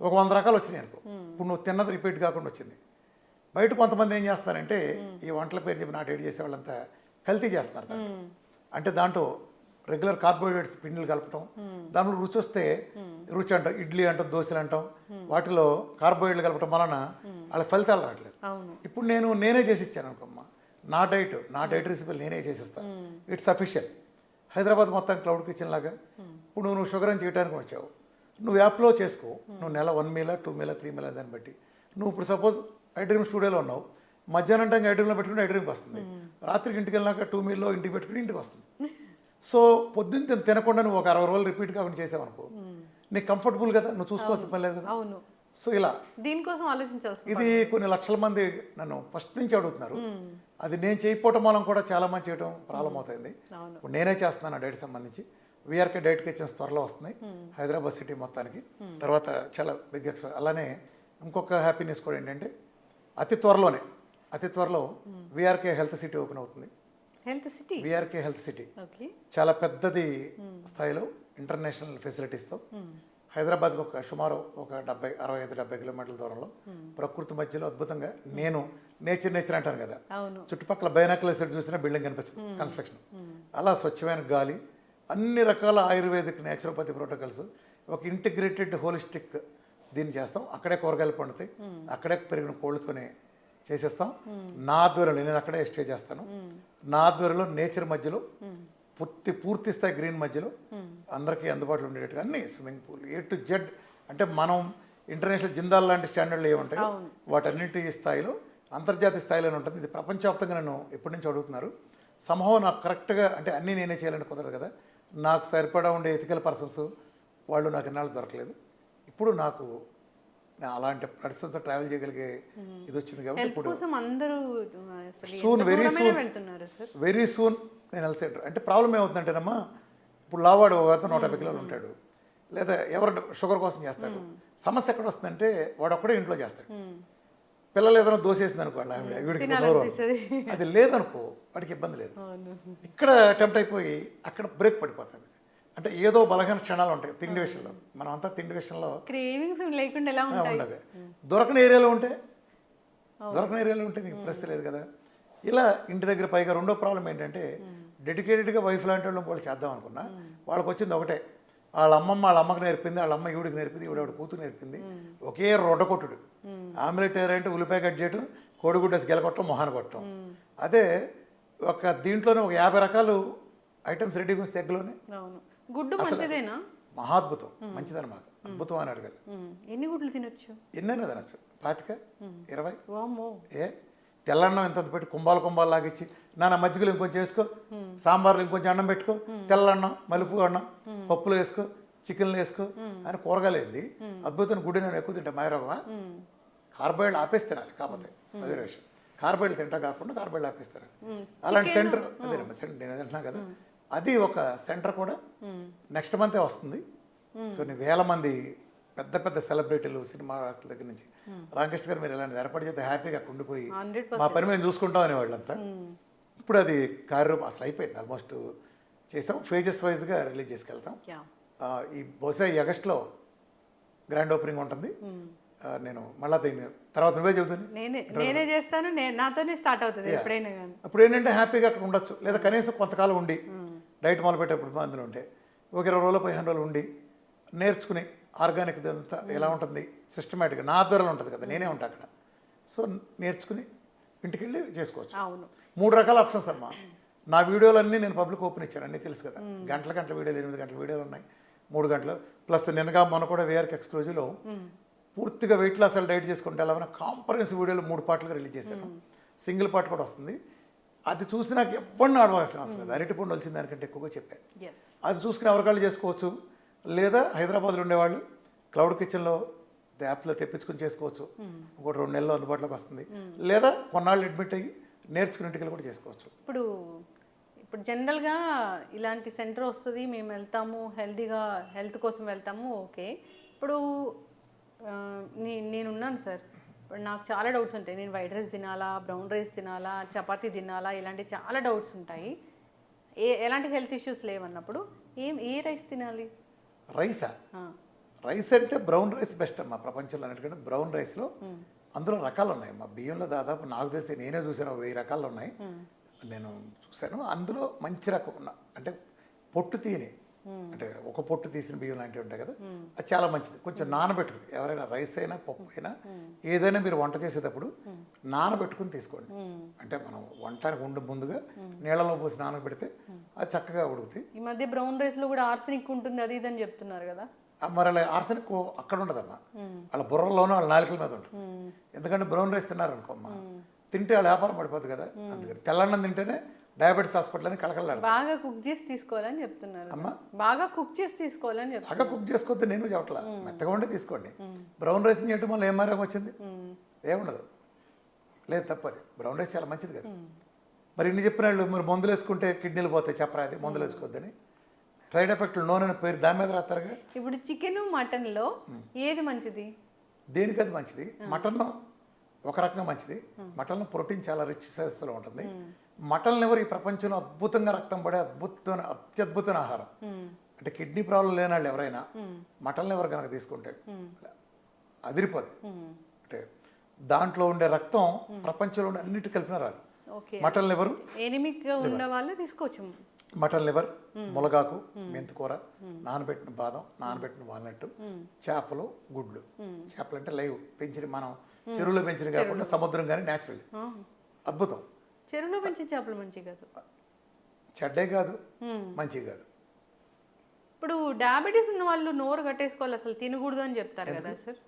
ఒక 100 రకాలు వచ్చినాయి అనుకో. ఇప్పుడు నువ్వు తిన్నది రిపీట్ కాకుండా వచ్చింది. బయట కొంతమంది ఏం చేస్తారంటే ఈ వంటల పేరు చెప్పి నా డైట్ చేసే వాళ్ళంతా కల్తీ చేస్తున్నారు దాంట్లో. అంటే దాంట్లో రెగ్యులర్ కార్బోహైడ్రేట్స్ పిండిలు కలపటం, దాంట్లో రుచి వస్తే రుచి అంటాం, ఇడ్లీ అంటాం, దోశలు అంటాం, వాటిలో కార్బోహైడ్రేట్లు కలపటం వలన వాళ్ళకి ఫలితాలు రావట్లేదు. ఇప్పుడు నేనే చేసి ఇచ్చాను అనుకోమ్మా, నా డైట్ రెసిపీలు నేనే చేసిస్తాను, ఇట్స్ సఫిషియెంట్. హైదరాబాద్ మొత్తం క్లౌడ్ కిచెన్ లాగా. ఇప్పుడు నువ్వు షుగర్ అని చేయడానికి వచ్చావు, నువ్వు యాప్లో చేసుకో. నువ్వు నెల 1 మీల్ 2 మీల్ 3 మీల్ దాన్ని బట్టి నువ్వు ఇప్పుడు సపోజ్ ఐ డ్రీమ్ స్టూడియోలో ఉన్నావు, మధ్యాహ్నం టైం ఐ డ్రీమ్లో పెట్టుకుని ఐ డ్రీమ్కి వస్తుంది, రాత్రికి ఇంటికి వెళ్ళినాక 2 మీల్లో ఇంటికి పెట్టుకుని ఇంటికి వస్తుంది. సో పొద్దున్న తినకుండా నువ్వు ఒక 60 రోజులు రిపీట్ కాకుండా చేసావనుకో, నీకు కంఫర్టబుల్ కదా, నువ్వు చూసుకోవాల్సిన పని లేదు కదా. సో ఇలా దీనికోసం ఆలోచించాల్సి, ఇది కొన్ని లక్షల మంది నన్ను ఫస్ట్ నుంచి అడుగుతున్నారు. అది నేను చేయకపోవటం మూలం కూడా చాలా మంది చేయడం ప్రాబ్లం అవుతుంది. ఇప్పుడు నేనే చేస్తున్నాను ఆ డైట్ సంబంధించి. వీఆర్కే డైట్ కిచెన్స్ త్వరలో వస్తున్నాయి హైదరాబాద్ సిటీ మొత్తానికి. తర్వాత చాలా బిగ్ ఎక్స్పైర్. అలానే ఇంకొక హ్యాపీనెస్ కూడా ఏంటంటే అతి త్వరలో వీఆర్కే హెల్త్ సిటీ ఓపెన్ అవుతుంది. వీఆర్కే హెల్త్ సిటీ చాలా పెద్దది స్థాయిలో ఇంటర్నేషనల్ ఫెసిలిటీస్తో హైదరాబాద్కి సుమారు ఒక 65-70 కిలోమీటర్ల దూరంలో ప్రకృతి మధ్యలో అద్భుతంగా, నేను నేచర్ అంటాను కదా, చుట్టుపక్కల బైనాకులర్ సెట్ చూసినా బిల్డింగ్ కనిపిస్తుంది, కన్స్ట్రక్షన్. అలా స్వచ్ఛమైన గాలి, అన్ని రకాల ఆయుర్వేదిక్ నేచురోపతి ప్రోటోకాల్స్, ఒక ఇంటిగ్రేటెడ్ హోలిస్టిక్ దీన్ని చేస్తాం. అక్కడే కూరగాయలు పండుతాయి, అక్కడే పెరిగిన కోళ్ళతోనే చేసేస్తాం. నా ఆధ్వర్యంలో నేను అక్కడే స్టే చేస్తాను. నా ఆధ్వర్యంలో నేచర్ మధ్యలో పూర్తి స్థాయి గ్రీన్ మధ్యలో అందరికీ అందుబాటులో ఉండేటట్టుగా అన్ని swimming pool A to Z. అంటే మనం ఇంటర్నేషనల్ జిందాల్ లాంటి స్టాండర్డ్లు ఏముంటాయి వాటన్నిటి స్థాయిలో అంతర్జాతీయ స్థాయిలోనే ఉంటుంది. ఇది ప్రపంచవ్యాప్తంగా నన్ను ఎప్పటి నుంచి అడుగుతున్నారు. సంభవం నాకు కరెక్ట్గా అంటే అన్నీ నేనే చేయాలని కుదరదు కదా. నాకు సరిపడా ఉండే ఎథికల్ పర్సన్స్ వాళ్ళు నాకు ఇన్నాళ్ళు దొరకలేదు. ఇప్పుడు నాకు అలాంటి పర్సన్తో ట్రావెల్ చేయగలిగే ఇది వచ్చింది కాబట్టి ఇప్పుడు వెరీ సూన్ నేను హెల్త్ సెంటర్. అంటే ప్రాబ్లం ఏమవుతుందంటేనమ్మా, ఇప్పుడు లావాడు ఒక 150 కిలోలు ఉంటాడు, లేదా ఎవరు షుగర్ కోసం చేస్తారు. సమస్య ఎక్కడ వస్తుందంటే వాడు ఒక్కడే ఇంట్లో చేస్తాడు. పిల్లలు ఏదైనా దోసేసింది అనుకో, వీడికి అది లేదనుకో వాడికి ఇబ్బంది లేదు. ఇక్కడ అటెంప్ట్ అయిపోయి అక్కడ బ్రేక్ పడిపోతుంది. అంటే ఏదో బలహీన క్షణాలు ఉంటాయి తిండి విషయంలో. మనం అంతా తిండి విషయంలో ఉండదు. దొరకని ఏరియాలో ఉంటే నీకు పరిస్థితి లేదు కదా. ఇలా ఇంటి దగ్గర పైగా రెండో ప్రాబ్లం ఏంటంటే డెడికేటెడ్గా వైఫ్ లాంటి వాళ్ళు చేద్దాం అనుకున్నా వాళ్ళకి వచ్చింది ఒకటే, వాళ్ళ అమ్మకు నేర్పింది, వాళ్ళ అమ్మ ఈవిడికి నేర్పింది, ఈవిడ కూతురు నేర్పింది ఒకే రొడ్డ కొట్టుడు. ఆమ్లెట్ అంటే ఉల్లిపాయ కట్ చేయటం, కోడిగుడ్డేసి గెలకొట్టడం, మొహాన కొట్టడం. అదే ఒక దీంట్లోనే ఒక 50 రకాలు ఐటమ్స్ రెడీగా వస్తే ఎగ్లోనే. గుడ్డు మంచిదేనా? మహాద్భుతం, మంచిదన్నమాట. అద్భుతం అని అడగాలి. ఎన్ని గుడ్లు తినొచ్చు? ఎన్నైనా తినచ్చు. 25, 20. ఏ తెల్లన్నం ఎంత పెట్టి కుంభాలు లాగిచ్చి నాన్న మజ్జిగలు ఇంకొంచెం వేసుకో, సాంబార్లు ఇంకొంచెం అన్నం పెట్టుకో, తెల్లన్నం, మలుపు అన్నం, పప్పులు వేసుకో, చికెన్లు వేసుకో అని కూరగాయలు ఏంది అద్భుతమైన గుడ్డు. నేను ఎక్కువ తింటా మాయరోగమా, కార్బోహైడ్రేట్ ఆపేసి తినాలి. కాకపోతే అదే విషయం, కార్బోహైడ్రేట్ తింటా కాకుండా కార్బోహైడ్రేట్ ఆపేస్తారు. అలాంటి సెంటర్ అదే నేను తింటున్నా కదా, అది ఒక సెంటర్ కూడా నెక్స్ట్ మంతే వస్తుంది. కొన్ని వేల మంది పెద్ద సెలబ్రిటీలు, సినిమా దగ్గర నుంచి రామకృష్ణ గారు మీరు ఇలాంటి ఏర్పాటు చేస్తే హ్యాపీగా అక్కడ ఉండిపోయి మా పని మేము చూసుకుంటాం అనేవాళ్ళంతా. ఇప్పుడు అది కార్యరూపం అసలు అయిపోయింది. ఆల్మోస్ట్ చేసాం. ఫేజెస్ వైజ్గా రిలీజ్ చేసుకెళ్తాం. ఈ బహుశా ఈ ఆగస్ట్లో గ్రాండ్ ఓపెనింగ్ ఉంటుంది. నేను మళ్ళా దీన్ని తర్వాత నువ్వే చెబుతుంది, నేనే చేస్తాను, నాతోనే స్టార్ట్ అవుతుంది ఎప్పుడైనా. అప్పుడు ఏంటంటే హ్యాపీగా అక్కడ ఉండొచ్చు, లేదా కనీసం కొంతకాలం ఉండి డైట్ మొదలుపెట్టేప్పుడు అందులో ఉంటే ఒక 20 రోజులు 15 రోజులు ఉండి నేర్చుకుని ఆర్గానిక్ అంతా ఎలా ఉంటుంది సిస్టమేటిక్గా నా ఆధ్వర్యంలో ఉంటుంది కదా, నేనే ఉంటాను అక్కడ. సో నేర్చుకుని ఇంటికి వెళ్ళి చేసుకోవచ్చు. 3 రకాల ఆప్షన్స్ అమ్మా. నా వీడియోలన్నీ నేను పబ్లిక్ ఓపెన్ ఇచ్చాను, అన్నీ తెలుసు కదా. గంటల వీడియోలు, 8 గంటల వీడియోలు ఉన్నాయి, 3 గంటలు ప్లస్ నిన్నగా మొన్న కూడా వీఆర్కే ఎక్స్క్లూజివ్లో పూర్తిగా వెయిట్ లాస్ డైట్ చేసుకుంటే ఎలా కాంపరెన్స్ వీడియోలు 3 పార్ట్లుగా రిలీజ్ చేశాను. సింగిల్ పార్ట్ కూడా వస్తుంది. అది చూసి నాకు ఎవ్వరిని ఆడవలసిన అవసరం లేదు. అరటిపండు వచ్చిన దానికంటే ఎక్కువగా చెప్పాను. అది చూసుకుని ఎవరికాళ్ళు చేసుకోవచ్చు, లేదా హైదరాబాద్లో ఉండేవాళ్ళు క్లౌడ్ కిచెన్లో యాప్లో తెప్పించుకుని చేసుకోవచ్చు. ఇంకోటి 2 నెలల్లో అందుబాటులోకి వస్తుంది. లేదా కొన్నాళ్ళు అడ్మిట్ అయ్యి నేర్చుకునే ఇంటికి కూడా చేసుకోవచ్చు. ఇప్పుడు ఇప్పుడు జనరల్గా ఇలాంటి సెంటర్ వస్తుంది, మేము వెళ్తాము హెల్త్ కోసం వెళ్తాము, ఓకే. ఇప్పుడు నేనున్నాను సార్, ఇప్పుడు నాకు చాలా డౌట్స్ ఉంటాయి. నేను వైట్ రైస్ తినాలా, బ్రౌన్ రైస్ తినాలా, చపాతీ తినాలా, ఇలాంటి చాలా డౌట్స్ ఉంటాయి. ఎలాంటి హెల్త్ ఇష్యూస్ లేవన్నప్పుడు ఏ రైస్ తినాలి? రైసా? రైస్ అంటే బ్రౌన్ రైస్ బెస్ట్ అమ్మా ప్రపంచంలో. ఎందుకంటే బ్రౌన్ రైస్లో అందులో రకాలు ఉన్నాయి. మా బియ్యంలో దాదాపు నాకు తెలిసి నేనే చూసాను 1000 రకాలు ఉన్నాయి. నేను చూశాను. అందులో మంచి రకం అంటే పొట్టు తీని, అంటే ఒక పొట్టు తీసిన బియ్యం లాంటివి ఉంటాయి కదా, అది చాలా మంచిది. కొంచెం నానబెట్టుకుని, ఎవరైనా రైస్ అయినా పప్పు అయినా ఏదైనా మీరు వంట చేసేటప్పుడు నానబెట్టుకుని తీసుకోండి. అంటే మనం వంటానికి ఉండి ముందుగా నీళ్ళలో పోసి నానబెడితే అది చక్కగా ఉడుకుతాయి. ఈ మధ్య బ్రౌన్ రైస్లో కూడా ఆర్సెనిక్ ఉంటుంది, అది ఇదని చెప్తున్నారు కదా. మరి అలా ఆర్సెనిక్ అక్కడ ఉండదమ్మా, వాళ్ళ బుర్రలోనూ వాళ్ళ నాలుకల మీద ఉంటుంది. ఎందుకంటే బ్రౌన్ రైస్ తిన్నారనుకోమ్మా, తింటే వాళ్ళ వ్యాపారం పడిపోతుంది కదా. అందుకని తెల్లన్నం తింటేనే డయాబెటీస్ హాస్పిటల్ అని కళకళలాడు. బాగా కుక్ చేసి తీసుకోవాలని చెప్తున్నారు అమ్మా. బాగా కుక్ చేసి తీసుకోవాలని చెప్తారు. బాగా కుక్ చేసుకోవద్దు నేను చెప్పట్లా, మెత్తగా ఉండి తీసుకోండి. బ్రౌన్ రైస్ చేయటం వల్ల ఏం మారం వచ్చింది? ఏముండదు. లేదు, తప్పది. బ్రౌన్ రైస్ చాలా మంచిది కదా. మరి ఇన్ని చెప్పిన వాళ్ళు మరి మందులు వేసుకుంటే కిడ్నీలు పోతాయి చెప్పరా, అది మందులు వేసుకోవద్దని. సైడ్ ఎఫెక్ట్లు నూనె పేరు దాని మీద రాస్తారుగా. ఇప్పుడు చికెన్ మటన్లో ఏది మంచిది? దేనికి అది మంచిది? మటన్ ఒక రకంగా మంచిది. మటన్లో ప్రోటీన్ చాలా రిచ్ సైజెస్లో ఉంటుంది. మటన్ లివర్ ఈ ప్రపంచంలో అద్భుతంగా రక్తం పడే అత్యద్భుతమైన ఆహారం. అంటే కిడ్నీ ప్రాబ్లం లేని వాళ్ళు ఎవరైనా మటన్ లివర్ కనుక తీసుకుంటే అదిరిపోద్ది. అంటే దాంట్లో ఉండే రక్తం ప్రపంచంలో ఉండే అన్నిటి కలిపినా రాదు. మటన్ లివర్ ఎనిమిక్ ఉన్న వాళ్ళు తీసుకోవచ్చు. మటన్ లివర్, ములగాకు, మెంతికూర, నానబెట్టిన బాదం, నానబెట్టిన వాల్నట్, చేపలు, గుడ్లు. చేపలు అంటే లైవ్ పెంచిన, మనం చెరువులో పెంచిన కాకుండా సముద్రం కానీ న్యాచురల్. అద్భుతం. చెరువులో పెంచిన చేపలు మంచివి కాదు, చెడ్డే కాదు, మంచివి కాదు. ఇప్పుడు డయాబెటీస్ ఉన్న వాళ్ళు నోరు కట్టేసుకోవాలి, అసలు తినకూడదు అని చెప్తారు కదా సార్.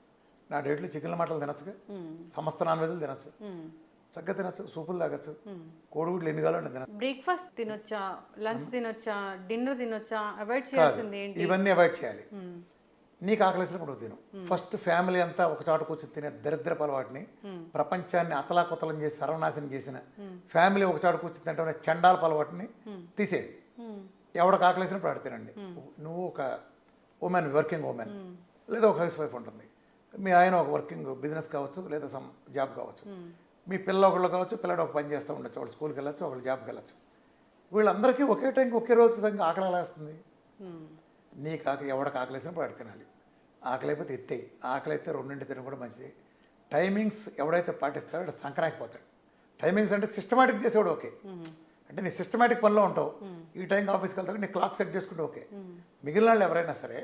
నా డేట్లో చికెన్ల మటలు తినచ్చుగా, సమస్త నాన్ వెజ్లు తినచ్చు, చక్కగా తినచ్చు, సూపులు తాగచ్చు, కోడిగుడ్లు ఎన్ని కావాలంటే తినచ్చు. బ్రేక్ఫాస్ట్ తినొచ్చా, లంచ్ తినొచ్చా, డిన్నర్ తినొచ్చా? అవాయిడ్ చేయాల్సింది ఏంటి? ఇవన్నీ అవాయిడ్ చేయాలి. నీకు ఆకలిసినప్పుడు తిను. ఫస్ట్ ఫ్యామిలీ అంతా ఒక చోట కూర్చొని తినే దరిద్రపు అలవాటుని, ప్రపంచాన్ని అతలాకుతలం చేసి సర్వనాశనం చేసిన ఫ్యామిలీ ఒక చోట కూర్చొని తింటే చండాలపు అలవాటుని తీసేయండి. ఎవడికి ఆకలిసినప్పుడు ఆడు తినండి. నువ్వు ఒక ఉమెన్, వర్కింగ్ ఉమెన్, లేదా ఒక హౌస్ వైఫ్ ఉంటుంది, మీ ఆయన ఒక వర్కింగ్ బిజినెస్ కావచ్చు, లేదా సమ్ జాబ్ కావచ్చు, మీ పిల్ల ఒకళ్ళు కావచ్చు, పిల్లడు ఒక పని చేస్తూ ఉండొచ్చు, ఒకళ్ళు స్కూల్కి వెళ్ళచ్చు, ఒకళ్ళు జాబ్కి వెళ్ళచ్చు. వీళ్ళందరికీ ఒకే టైంకి ఒకే రోజు సంగా ఆకలి ఎలా వస్తుంది? నీకు ఎవడికి ఆకలేసినప్పుడు అడిగి తినాలి. ఆకలి అయిపోతే ఎత్తేయి. ఆకలి అయితే 2 తినడం కూడా మంచిది. టైమింగ్స్ ఎవడైతే పాటిస్తాడో అక్కడ సంక్రాంతిపోతాడు. టైమింగ్స్ అంటే సిస్టమేటిక్ చేసేవాడు ఓకే. అంటే నీ సిస్టమేటిక్ పనిలో ఉంటావు, ఈ టైంకి ఆఫీస్కి వెళ్తావు, నీ క్లాక్ సెట్ చేసుకుంటే ఓకే. మిగిలిన వాళ్ళు ఎవరైనా సరే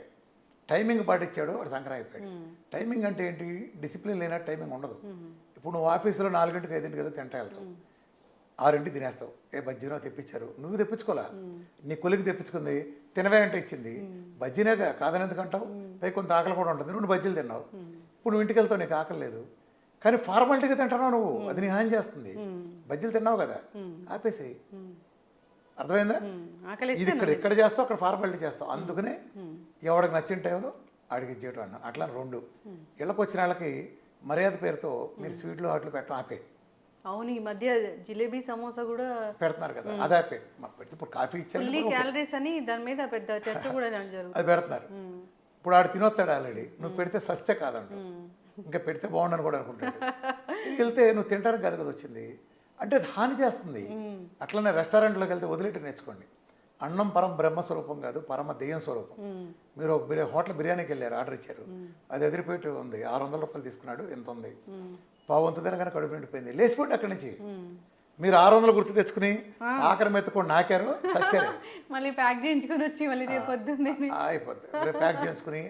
టైమింగ్ పాటించాడు వాడు సంక్రాంతి అయిపోయాడు. టైమింగ్ అంటే ఏంటి? డిసిప్లిన్ లేనట్టు టైమింగ్ ఉండదు. ఇప్పుడు నువ్వు ఆఫీసులో 4 గంటలకు 5 గంటలకు తింటా వెళ్తావు, 6 తినేస్తావు. బజ్జీనో తెప్పించారు, నువ్వు తెప్పించుకోలే, నీ కొలికి తెప్పించుకుంది, తినవే అంటే ఇచ్చింది, బజ్జీనేగా కాదని ఎందుకంటావు? పై కొంత ఆకలి కూడా ఉంటుంది, 2 బజ్జీలు తిన్నావు. ఇప్పుడు నువ్వు ఇంటికి వెళ్తావు, నీకు ఆకలి లేదు, కానీ ఫార్మాలిటీగా తింటున్నావు నువ్వు, అది నీ హాని చేస్తుంది. బజ్జీలు తిన్నావు కదా, ఆపేసేయి. అర్థమైందా? ఇది ఇక్కడ చేస్తావు, అక్కడ ఫార్మాలిటీ చేస్తావు. అందుకనే ఎవడికి నచ్చిన టైంలో అడిగి ఇచ్చేయటం అన్నాను. అట్లా 2 ఇళ్ళకి వచ్చిన వాళ్ళకి మర్యాద పేరుతో మీరు స్వీట్లు వాటిలో పెట్టడం ఆపేయండి. అవును, ఈ మధ్య జిలేబీ సమోసా కూడా పెడుతున్నారు కదా, అది ఆపేయండి. మాకు పెడితే ఇప్పుడు కాఫీ ఇచ్చారు, క్యాలరీస్ అని దాని మీద పెద్ద చర్చ కూడా జరుగుతుంది. అది పెడుతున్నారు. ఇప్పుడు ఆడు తినొస్తాడు ఆల్రెడీ, నువ్వు పెడితే సస్తే కాదంట, ఇంకా పెడితే బాగుండని కూడా అనుకుంటాడు. వెళ్తే నువ్వు తింటానికి కదా వచ్చింది అంటే అది హాని చేస్తుంది. అట్లనే రెస్టారెంట్లోకి వెళ్తే వదిలేటి నేర్చుకోండి. అన్నం పరమ బ్రహ్మస్వరూపం కాదు, పరమ దెయ్యం స్వరూపం. మీరు ఒక హోటల్ బిర్యానీకి వెళ్ళారు, ఆర్డర్ ఇచ్చారు, అది ఎదిరిపోయి ఉంది, 600 రూపాయలు తీసుకున్నాడు, ఎంత ఉంది, పావంత తినగానే కడుపు నిండిపోయింది, లేచిపోండి అక్కడి నుంచి. మీరు 600 గుర్తు తెచ్చుకుని ఆఖరి మెత్తుకొని నాకారు, సచ్చారు, మళ్ళీ ప్యాక్ చేయించుకొని వచ్చి మళ్ళీ రేపు పొద్దున్నే అయిపోద్ది. రేపు ప్యాక్ చేయించుకుని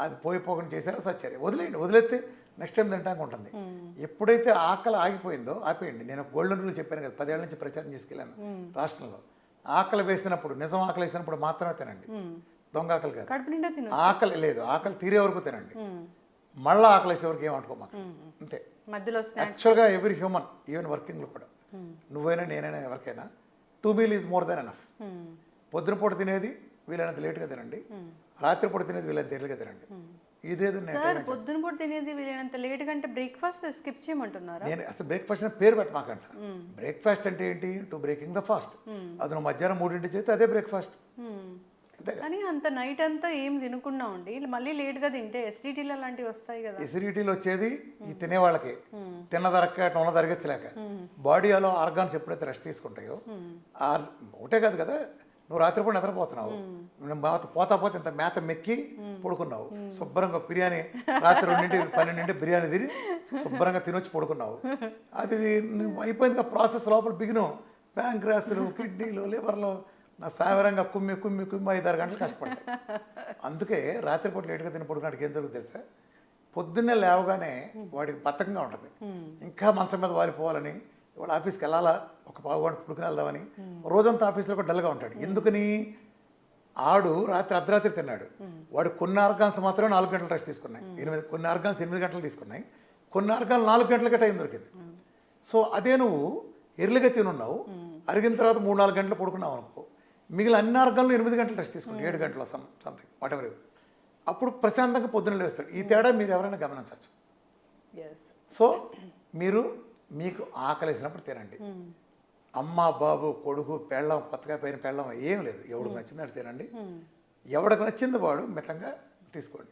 అది పోకుండా చేశారో సచ్చారు. వదిలేయండి, వదిలేస్తే నెక్స్ట్ టైం తింటానికి ఉంటుంది. ఎప్పుడైతే ఆకలి ఆగిపోయిందో ఆపేయండి. నేను గోల్డెన్ రూల్ చెప్పాను కదా, 10 ఏళ్ల నుంచి ప్రచారం చేసుకెళ్ళాను రాష్ట్రంలో. ఆకలి వేసినప్పుడు, నిజం ఆకలి వేసినప్పుడు మాత్రమే తినండి, దొంగ ఆకలి కాదు. ఆకలి లేదు, ఆకలి తీరే వరకు తినండి, మళ్ళీ ఆకలి వేసే వరకు ఏమంటుకోమాక, అంతే. యాక్చువల్గా ఎవ్రీ హ్యూమన్, ఈవెన్ వర్కింగ్లో కూడా, నువ్వైనా నేనైనా ఎవరికైనా 2 meal is more than enough. పొద్దున పూట తినేది వీలైనంత లేట్గా తినండి, రాత్రిపూట తినేది వీలైనంత ఎర్లీగా తినండి. ఇదేదో సార్ పొద్దున పూట తినేది వీలైనంత లేట్ కంటే బ్రేక్ఫాస్ట్ స్కిప్ చేయమంటున్నారా? నేను అసలు బ్రేక్ఫాస్ట్ అని పేరు పెట్టమాకంట. బ్రేక్ఫాస్ట్ అంటే ఏంటి? To breaking the fast. అది నువ్వు మధ్యాహ్నం 3 చేస్తే అదే బ్రేక్ఫాస్ట్. కానీ అంత నైట్ అంతా ఏం తినకుండా ఉండి మళ్ళీ లేట్గా తింటే ఎస్డిటీలు అలాంటివి వస్తాయి కదా. ఎసిడిటీలు వచ్చేది ఈ తినేవాళ్ళకి, తిన్నదరక్క ఉన్న తరగచ్చలేక. బాడీలో ఆర్గాన్స్ ఎప్పుడైతే రెస్ట్ తీసుకుంటాయో ఒకటే కాదు కదా, నువ్వు రాత్రిపూట నిద్రపోతున్నావు, పోతా పోతే ఇంత మేత మెక్కి పడుకున్నావు, శుభ్రంగా బిర్యానీ రాత్రి 2-12 బిర్యానీ తిని శుభ్రంగా తినొచ్చి పడుకున్నావు. అది అయిపోయింది ప్రాసెస్. లోపల బిగిను ప్యాంక్రాస్లు, కిడ్నీలు, లివర్లు నా సావరంగా కుమ్మి 5-6 గంటలు కష్టపడతాయి. అందుకే రాత్రిపూట లేటుగా తిని పడుకున్నాడికి ఏం జరుగుతుంది తెలుసా? పొద్దున్నే లేవగానే వాడికి బద్ధకంగా ఉంటుంది, ఇంకా మంచం మీద వాలిపోవాలని, వాడు ఆఫీస్కి వెళ్ళాలా, ఒక పావుగంట పుడుకుని వెళ్దామని, రోజంతా ఆఫీస్లో కూడా డల్గా ఉంటాడు. ఎందుకని? ఆడు అర్ధరాత్రి తిన్నాడు. వాడు కొన్ని ఆర్గాన్స్ మాత్రమే 4 గంటలు రెస్ట్ తీసుకున్నాయి, కొన్ని ఆర్గాన్స్ 8 గంటలు తీసుకున్నాయి, కొన్ని ఆర్గాన్స్ 4 గంటలకే టైం దొరికింది. సో అదే నువ్వు ఎర్లీగా తినున్నావు, అరిగిన తర్వాత 3-4 గంటలు పడుకున్నావు అనుకో, మిగిలిన అన్ని ఆర్గాన్లు 8 గంటలు రెస్ట్ తీసుకుంటాడు, 7 గంటలు సంథింగ్ వాట్ ఎవర్. అప్పుడు ప్రశాంతంగా పొద్దున్న లేస్తాడు. ఈ తేడా మీరు ఎవరైనా గమనించవచ్చు. సో మీరు మీకు ఆకలేసినప్పుడు తినండి. అమ్మ, బాబు, కొడుకు, పెళ్ళం, కొత్తగా పైన పెళ్ళం ఏం లేదు, ఎవడికి నచ్చిందంటే తినండి, ఎవడికి నచ్చింది వాడు మితంగా తీసుకోండి,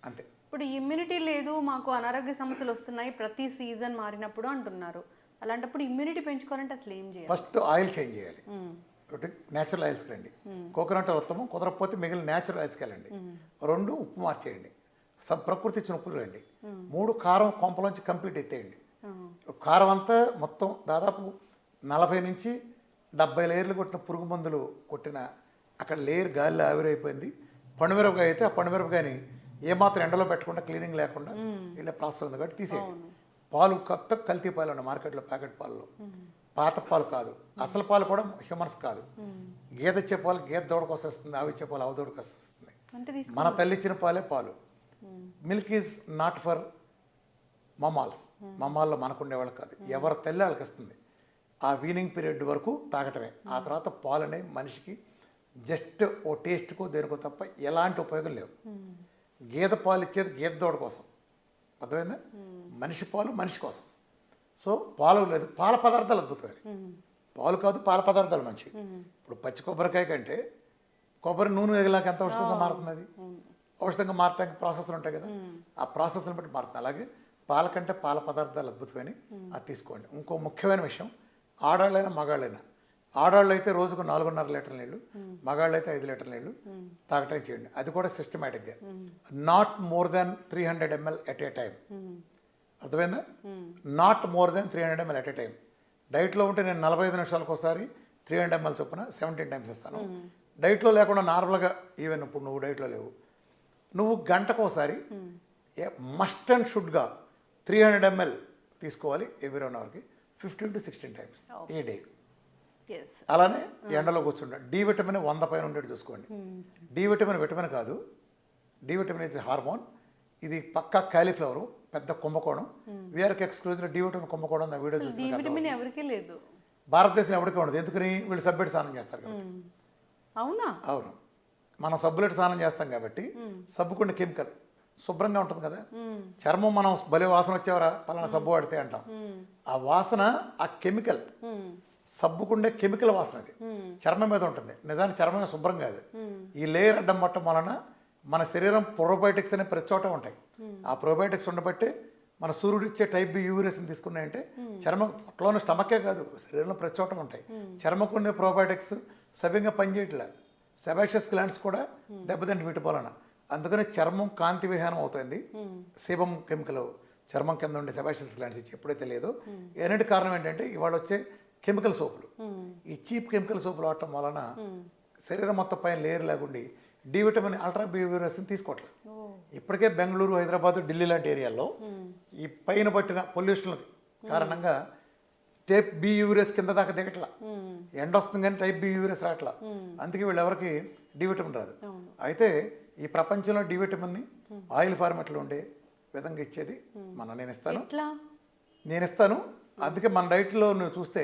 అంతే. ఇప్పుడు ఇమ్యూనిటీ లేదు, మాకు అనారోగ్య సమస్యలు వస్తున్నాయి ప్రతి సీజన్ మారినప్పుడు అంటున్నారు. అలాంటప్పుడు ఇమ్యూనిటీ పెంచుకోవాలంటే అసలు ఏం చేయాలి? ఫస్ట్ ఆయిల్ చేంజ్ చేయాలి. ఒకటి న్యాచురల్ ఆయిల్స్కి రండి, కోకోనట్ ఆయిల్ ఉత్తమం, కుదరకపోతే మిగిలిన న్యాచురల్ ఆయిల్స్కి వెళ్ళండి. 2 ఉప్పు మార్చేయండి, ప్రకృతి ఇచ్చిన ఉప్పులు రండి. 3 కారం కొంపలోంచి కంప్లీట్ ఎత్తేయండి. కారం అంతా మొత్తం దాదాపు 40-70 లేయర్లు కొట్టిన పురుగు మందులు కొట్టిన అక్కడ లేయర్ గాలిలో ఆవిరైపోయింది. పండుమిరపకాయ అయితే ఆ పండుమిరపకాయని ఏమాత్రం ఎండలో పెట్టకుండా, క్లీనింగ్ లేకుండా ఇలా ప్రాసెస్ ఉంది కాబట్టి తీసేయండి. పాలు కొత్త కల్తీ పాలు ఉన్నాయి మార్కెట్లో, ప్యాకెట్ పాలలో, పాత పాలు కాదు, అసలు పాలు కూడా హ్యూమన్స్ కాదు. గేదె ఇచ్చే పాలు గేదె దూడ కోసం వస్తుంది, ఆవు ఇచ్చే పాలు ఆవు దూడ కోసం వస్తుంది. మన తల్లి ఇచ్చిన పాలే పాలు. మిల్క్ ఈజ్ నాట్ ఫర్ మమాల్స్, మమాల్లో మనకుండే వాళ్ళు కాదు, ఎవరి తల్లి వాళ్ళకి ఇస్తుంది. ఆ వీనింగ్ పీరియడ్ వరకు తాగటమే. ఆ తర్వాత పాలు అనేవి మనిషికి జస్ట్ ఓ టేస్ట్కో దేనికో తప్ప ఎలాంటి ఉపయోగం లేవు. గేదె పాలు ఇచ్చేది గేదె దూడ కోసం, అర్థమైందా? మనిషి పాలు మనిషి కోసం. సో పాలు లేదు, పాల పదార్థాలు అద్భుతమైన, పాలు కాదు పాల పదార్థాలు మంచివి. ఇప్పుడు పచ్చి కొబ్బరికాయ కంటే కొబ్బరి నూనె ఎగిలాక ఎంత ఔషధంగా మారుతుంది, అది ఔషధంగా మారటానికి ప్రాసెస్లు ఉంటాయి కదా, ఆ ప్రాసెస్ని బట్టి మారుతుంది. అలాగే పాల కంటే పాల పదార్థాలు అద్భుతమైన, అది తీసుకోండి. ఇంకో ముఖ్యమైన విషయం, ఆడాళ్ళైనా మగాళ్ళైనా, ఆడాళ్ళు అయితే రోజుకు 4.5 లీటర్ల నీళ్ళు, మగాళ్ళు అయితే 5 లీటర్ల నీళ్ళు తాగటం చేయండి. అది కూడా సిస్టమేటిక్గా, not more than 300 ml at a time. అర్థమైందా? Not more than 300 ml at a time. డైట్లో ఉంటే నేను 45 నిమిషాలకు ఒకసారి 300 ml చొప్పున 17 టైమ్స్ ఇస్తాను. డైట్లో లేకుండా నార్మల్గా, ఈవెన్ ఇప్పుడు నువ్వు డైట్లో లేవు, నువ్వు గంటకు ఒకసారి మస్ట్ అండ్ షుడ్గా 300 ml తీసుకోవాలి every 1 అవర్కి, 15 to 16 times A day. అలానే ఎండలో కూర్చుంటా. డి విటమిన్ 100 పైన ఉండేది చూసుకోండి. డి విటమిన్ విటమిన్ కాదు, డి విటమిన్ ఇస్ హార్మోన్. ఇది పక్కా కాలీఫ్లవర్, పెద్ద కుంభకోణం. వీఆర్కి ఎక్స్క్లూజివ్ డి విటమిన్ కుంభకోణం నా వీడియో చూస్తున్నాను. ఎవరికీ లేదు, భారతదేశంలో ఎవరికీ ఉండదు. ఎందుకని? వీళ్ళు సబ్బెట్టి స్నానం చేస్తారు కాబట్టి. అవునా? అవును, మనం సబ్బులెట్టి స్నానం చేస్తాం కాబట్టి సబ్బుకున్న కెమికల్ శుభ్రంగా ఉంటుంది కదా. చర్మం మనం భలే వాసన వచ్చేవరా పలానా సబ్బు వాడితే అంటాం, ఆ వాసన ఆ కెమికల్, సబ్బుకుండే కెమికల్ వాసన అది చర్మం మీద ఉంటుంది. నిజానికి చర్మం శుభ్రం కాదు. ఈ లేయర్ అడ్డం పట్టడం వలన మన శరీరం ప్రోబయోటిక్స్ అనే ప్రతి చోట ఉంటాయి. ఆ ప్రోబయోటిక్స్ ఉండబట్టి మన సూర్యుడు ఇచ్చే టైప్ బి యూరేస్ని తీసుకున్నాయంటే చర్మం పొట్టలోని స్టమకే కాదు, శరీరంలో ప్రతి చోట ఉంటాయి. చర్మకుండే ప్రోబయోటిక్స్ సవ్యంగా పనిచేయట్లే, సెబాషియస్ గ్లాండ్స్ కూడా దెబ్బతింటి వీటి వలన. అందుకని చర్మం కాంతి విహీనం అవుతుంది. సేబం కెమికల్ చర్మం కింద ఉండే సెబాషియస్ గ్లాండ్స్ ఇచ్చి ఎప్పుడైతే లేదో, ఎన్నిటి కారణం ఏంటంటే ఇవాళ వచ్చే కెమికల్ సోపులు, ఈ చీప్ కెమికల్ సోపులు వాడటం వలన శరీరం మొత్తం పైన లేయర్ లేకుండి డి విటమిన్ అల్ట్రా బి యూరియస్ని తీసుకోవట్లేదు. ఇప్పటికే బెంగళూరు, హైదరాబాద్, ఢిల్లీ లాంటి ఏరియాల్లో ఈ పైన పట్టిన పొల్యూషన్ కారణంగా టైప్ బి యూరియస్ కింద దాకా దిగట్లా. ఎండ వస్తుంది కానీ టైప్ బి యూరియస్ రావట్లా. అందుకే వీళ్ళు ఎవరికి డి విటమిన్ రాదు. అయితే ఈ ప్రపంచంలో డి విటమిన్ని ఆయిల్ ఫార్మెట్లో ఉండే విధంగా ఇచ్చేది నేను ఇస్తాను. అందుకే మన డైట్లో నువ్వు చూస్తే,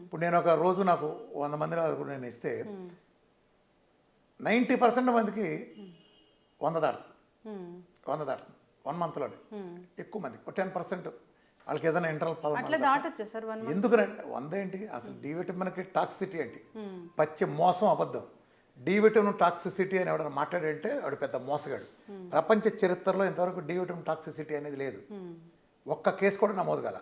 ఇప్పుడు నేను ఒక రోజు నాకు 100 మంది నేను ఇస్తే 90% మందికి 100 దాడుతుంది. 100 దాటుతుంది 1 మంత్లోనే. ఎక్కువ మంది 10% వాళ్ళకి ఏదైనా ఇంటర్నల్ అట్లా ప్రాబ్లం. దాటొచ్చా sir 1 month? ఎందుకంటే 100 ఏంటి అసలు డి విటమిన్కి టాక్సిసిటీ ఏంటి, పచ్చి మోసం అబద్ధం. డి విటమిన్ టాక్సిసిటీ అని ఎవడన్నా మాట్లాడంటే వాడు పెద్ద మోసగాడు. ప్రపంచ చరిత్రలో ఇంతవరకు డి విటమిన్ టాక్సిసిటీ అనేది లేదు, ఒక్క కేసు కూడా నమోదు కాల.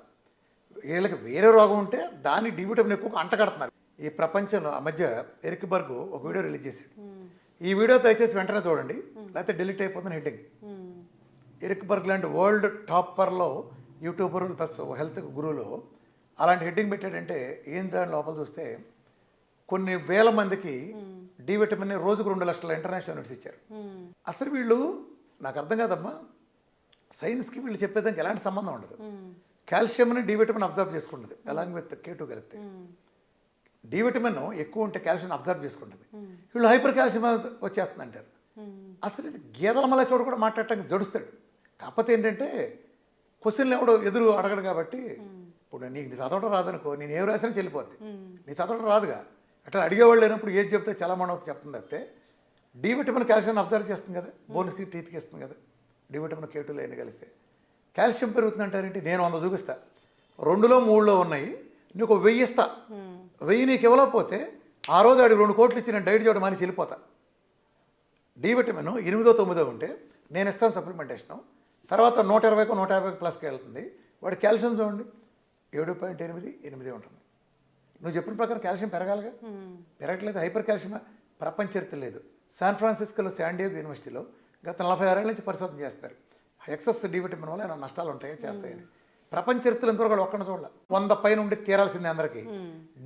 వీళ్ళకి వేరే రోగం ఉంటే దాన్ని డి విటమిన్ ఎక్కువ అంటగడుతున్నారు. ఈ ప్రపంచంలో ఆ మధ్య ఎరిక్ బర్గ్ ఒక వీడియో రిలీజ్ చేశాడు. ఈ వీడియో దయచేసి వెంటనే చూడండి, లేకపోతే డిలీట్ అయిపోతుంది హెడ్డింగ్. ఎరిక్ బర్గ్ లాంటి వరల్డ్ టాపర్లో యూట్యూబర్ ప్లస్ హెల్త్ గురువులో అలాంటి హెడ్డింగ్ పెట్టాడంటే ఏం దాని లోపల చూస్తే కొన్ని వేల మందికి డి విటమిన్ రోజుకు 2 లక్షల ఇంటర్నేషనల్ యూనిట్స్ ఇచ్చారు. అసలు వీళ్ళు నాకు అర్థం కాదమ్మా, సైన్స్కి వీళ్ళు చెప్పేదానికి ఎలాంటి సంబంధం ఉండదు. కాల్షియంని డి విటమిన్ అబ్జర్వ్ చేసుకుంటుంది అలాంగ్ విత్ K2 కలిపితే. డి విటమిన్ ఎక్కువ ఉంటే కాల్షియం అబ్జర్వ్ చేసుకుంటుంది, వీళ్ళు హైపర్ కాల్షియం వచ్చేస్తుంది అంటారు. అసలు ఇది గేదెల మలేచోడు కూడా మాట్లాడటానికి జడుస్తాడు. కాకపోతే ఏంటంటే క్వశ్చన్లు ఎవడో ఎదురు అడగడు కాబట్టి. ఇప్పుడు నీకు చదవడం రాదనుకో, నేను ఏం రాసినా చెల్లిపోద్ది. నీ చదవడం రాదుగా, అట్లా అడిగేవాళ్ళు లేనప్పుడు ఏది చెప్తే చాలా మనవుతుంది చెప్తుంది తప్పితే. డి విటమిన్ కాల్షియం అబ్జర్వ్ చేస్తుంది కదా, బోన్స్కి టీత్కి ఇస్తుంది కదా. డి విటమిన్ K2 లేని కలిస్తే కాల్షియం పెరుగుతుంది అంటారేంటి? నేను 100 చూపిస్తా, 2లో 3లో ఉన్నాయి, నీకు 1000 ఇస్తా. 1000 నీకు ఇవ్వలేకపోతే ఆ రోజు ఆడికి 2 కోట్లు ఇచ్చి నేను డైట్ చేయడం మానేసి వెళ్ళిపోతా. డి విటమిన్ 8, 9 ఉంటే నేను ఇస్తాను సప్లిమెంటేషను. తర్వాత 120కు 150 ప్లస్కి వెళ్తుంది. వాడి కాల్షియం చూడండి 7.8, 8 ఉంటుంది. నువ్వు చెప్పిన ప్రకారం కాల్షియం పెరగాలిగా, పెరగట్లేదు. హైపర్ కాల్షియం ప్రపంచ చరిత్ర లేదు. శాన్ ఫ్రాన్సిస్కోలో శాండియాగో యూనివర్సిటీలో గత 46 ఏళ్ళ నుంచి పరిశోధన చేస్తారు, ఎక్సెస్ డి విటమిన్ వల్ల ఏమైనా నష్టాలు ఉంటాయో చేస్తాయని. ప్రపంచ చరిత్రలో ఎంతవరకు ఒక్కడిని చూడాలి. 100 పైన ఉండి తీరాల్సిందే అందరికీ.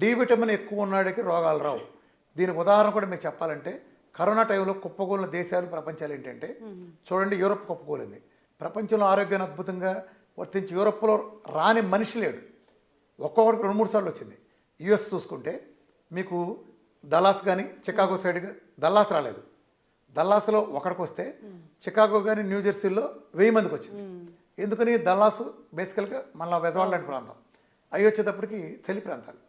డి విటమిన్ ఎక్కువ ఉన్నాడికి రోగాలు రావు. దీనికి ఉదాహరణ కూడా మీకు చెప్పాలంటే కరోనా టైంలో కుప్పకూలిన దేశాలు ప్రపంచాలు ఏంటంటే చూడండి, యూరోప్ కుప్పకూలింది. ప్రపంచంలో ఆరోగ్యాన్ని అద్భుతంగా వర్తించి యూరోప్లో రాని మనిషి లేడు. ఒక్కొక్కడికి 2-3 సార్లు వచ్చింది. యుఎస్ చూసుకుంటే మీకు దల్లాస్ కానీ చికాగో సైడ్గా, దల్లాస్ రాలేదు, దల్లాస్లో ఒకడికి వస్తే చికాగో కానీ న్యూజెర్సీలో 1000 మందికి వచ్చింది. ఎందుకని? దల్లాసు బేసికల్గా మళ్ళీ బెజవాడ లాంటి ప్రాంతం, అవి వచ్చేటప్పటికి చలి ప్రాంతాలు.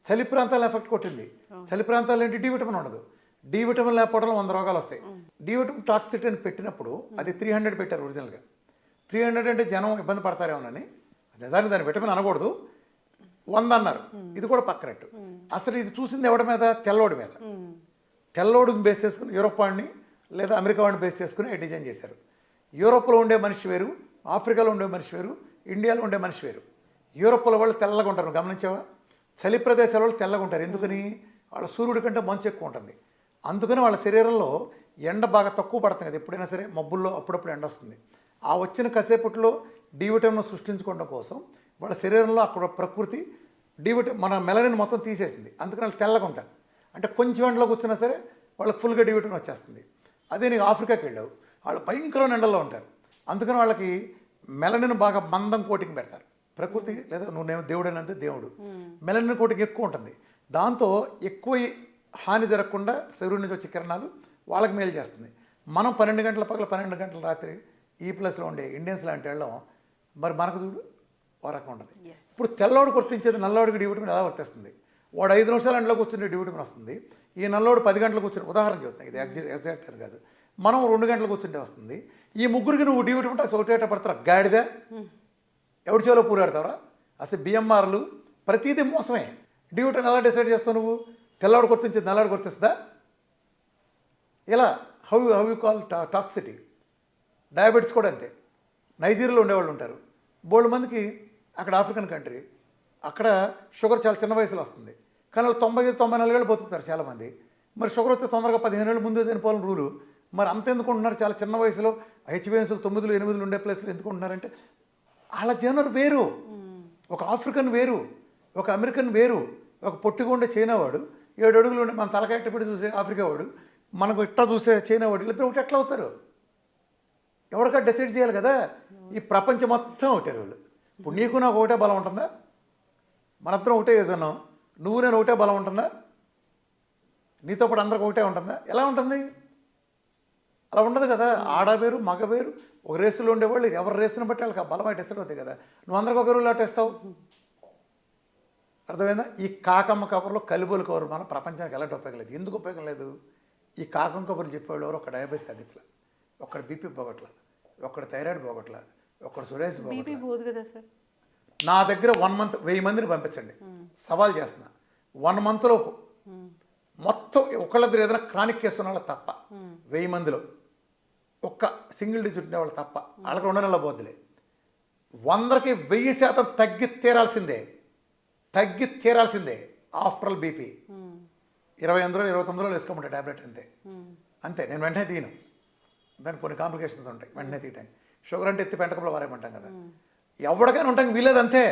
చలి ప్రాంతాలు ఎఫెక్ట్ కొట్టింది. చలి ప్రాంతాలు ఏంటి? డి విటమిన్ ఉండదు. డి విటమిన్ లేకపోవడం 100 రోగాలు వస్తాయి. డి విటమిన్ టాక్సిటీ అని పెట్టినప్పుడు అది 300 పెట్టారు ఒరిజినల్గా. 300 అంటే జనం ఇబ్బంది పడతారేమోనని, నిజానికి దాని విటమిన్ అనకూడదు, 100 అన్నారు. ఇది కూడా పక్కనట్టు. అసలు ఇది చూసింది ఎవడి మీద? తెల్లోడి మీద. తెల్లోడిని బేస్ చేసుకుని యూరోప్ వాడిని లేదా అమెరికా వాడిని బేస్ చేసుకుని డిజైన్ చేశారు. యూరోప్లో ఉండే మనిషి వేరు, ఆఫ్రికాలో ఉండే మనిషి వేరు, ఇండియాలో ఉండే మనిషి వేరు. యూరోప్లో వాళ్ళు తెల్లగా ఉంటారు, గమనించావా? చలి ప్రదేశాల వాళ్ళు తెల్లగా ఉంటారు. ఎందుకని? వాళ్ళ సూర్యుడి కంటే మంచు ఎక్కువ ఉంటుంది. అందుకని వాళ్ళ శరీరంలో ఎండ బాగా తక్కువ పడుతుంది కదా. ఎప్పుడైనా సరే మబ్బుల్లో అప్పుడప్పుడు ఎండ వస్తుంది. ఆ వచ్చిన కాసేపట్లో డి విటమిన్ సృష్టించుకోవడం కోసం వాళ్ళ శరీరంలో అక్కడ ప్రకృతి డి విటమిన్ మన మెలనిన్ మొత్తం తీసేసింది. అందుకని వాళ్ళు తెల్లగా ఉంటారు. అంటే కొంచెం ఎండలో కూర్చున్నా సరే వాళ్ళకి ఫుల్గా డి విటమిన్ వచ్చేస్తుంది. అదే నీకు ఆఫ్రికాకి వెళ్ళావు, వాళ్ళు భయంకరమైన ఎండల్లో ఉంటారు. అందుకని వాళ్ళకి మెలనిన్ బాగా మందం కోటింగ్ పెడతారు. ప్రకృతి లేదా నువ్వు దేవుడేనంటే దేవుడు మెలనిన్ కోటింగ్ ఎక్కువ ఉంటుంది. దాంతో ఎక్కువ హాని జరగకుండా శరీరం నుంచి వచ్చే కిరణాలు వాళ్ళకి మేలు చేస్తుంది. మనం 12 గంటల పగల 12 గంటల రాత్రి ఈ ప్లస్లో ఉండే ఇండియన్స్ లాంటి వాళ్ళం మరి మనకు చూడు ఓ రకం ఉంటుంది. ఇప్పుడు తెల్లవాడు గుర్తించేది నల్లవాడికి డి విటమిన్ ఎలా వర్తిస్తుంది? వాడు 5 నిమిషాలు ఎండలో కూర్చుని డి విటమిన్ వస్తుంది. ఈ నల్లవాడు 10 గంటలకు కూర్చుని, ఉదాహరణ చెప్తాను, ఇది ఎగ్జాక్ట్ అని కాదు, మనం 2 గంటలకు కూర్చుంటే వస్తుంది. ఈ ముగ్గురికి నువ్వు డి విటమిన్ ఒకటేట పడతారా? గాడిదా ఎవడి చేలో పూరాడతావరా? అసలు బిఎంఆర్లు ప్రతిదీ మోసమే. డి విటమిన్ ఎలా డిసైడ్ చేస్తావు నువ్వు? తెల్లవాడు గుర్తించేది నల్లవాడు గుర్తిస్తుందా? ఇలా how you call toxicity. Diabetes కూడా అంతే. నైజీరియాలో ఉండేవాళ్ళు ఉంటారు బోల్డ్ మందికి, అక్కడ ఆఫ్రికన్ కంట్రీ, అక్కడ షుగర్ చాలా చిన్న వయసులో వస్తుంది. కానీ వాళ్ళు 90-94 ఏళ్ళు బతుకుతారు చాలామంది. మరి షుగర్ వస్తే తొందరగా 15 ఏళ్ళు ముందే చనిపోవాలని రూలు. మరి అంత ఎందుకు ఉంటున్నారు? చాలా చిన్న వయసులో హెచ్బిఎన్స్లు 9, 8 ఉండే ప్లేస్లో ఎందుకు ఉంటున్నారంటే వాళ్ళ జనరు వేరు. ఒక ఆఫ్రికన్ వేరు, ఒక అమెరికన్ వేరు, ఒక పొట్టిగా ఉండే చైనా వాడు, 7 అడుగులు ఉండే మన తలకాయ పెట్టి చూసే ఆఫ్రికా వాడు, మనకు ఇట్టా చూసే చైనా వాడు, వీళ్ళిద్దరు ఒకటి ఎట్లా అవుతారు? ఎవరికా డిసైడ్ చేయాలి కదా. ఈ ప్రపంచం మొత్తం ఒకటే వాళ్ళు. ఇప్పుడు నీకు నాకు ఒకటే బలం ఉంటుందా? మనందరం ఒకటే వేసున్నాం, నువ్వు నేను ఒకటే బలం ఉంటుందా? నీతో పాటు అందరికి ఒకటే ఉంటుందా? ఎలా ఉంటుంది? అలా ఉండదు కదా. ఆడ వేరు, మగ వేరు. ఒక రేసులో ఉండేవాళ్ళు ఎవరి రేసుని బట్టి వాళ్ళకి ఆ బలం టెస్ట్ అవుతాయి కదా. నువ్వు అందరికి ఒక రోజులు టెస్తావు. అర్థమైందా? ఈ కాకమ్మ కబుర్లో కలిబోలు కబురు మన ప్రపంచానికి ఎలాంటి ఉపయోగం లేదు. ఎందుకు ఉపయోగం లేదు? ఈ కాకమ్మ కబుర్లు చెప్పేవాళ్ళు ఎవరు ఒక డయాబెటీస్ తగ్గించలే, ఒక్కడ బీపీ పోగొట్ల, ఒక్కడు థైరాయిడ్ పోగొట్ల, ఒక్కడు సురేష్ బీపీ పోగొట్ల. పోదు కదా సార్. నా దగ్గర 1 మంత్ 1000 మందిని పంపించండి, సవాల్ చేస్తున్నా. 1 మంత్ లోపు మొత్తం ఒకళ్ళ దగ్గర ఏదైనా క్రానిక్ కేసు ఉన్న వాళ్ళు తప్ప 1000 మందిలో ఒక్క సింగిల్ డిజిట్ ఉండే వాళ్ళు తప్ప వాళ్ళకి 2 నెలల పోద్దులే. 100కి 1000% తగ్గి తీరాల్సిందే ఆఫ్టర్ ఆల్ బీపీ. 28 రోజులు 29 రోజులు వేసుకోమంటే ట్యాబ్లెట్ అంతే. నేను వెంటనే తీయను, దానికి కొన్ని కాంప్లికేషన్స్ ఉంటాయి, వెంటనే తీయటానికి. షుగర్ అంటే ఎత్తి పెంటకప్పుడు వారేమంటాం కదా, ఎవరికైనా ఉంటాం వీలేదు అంతే.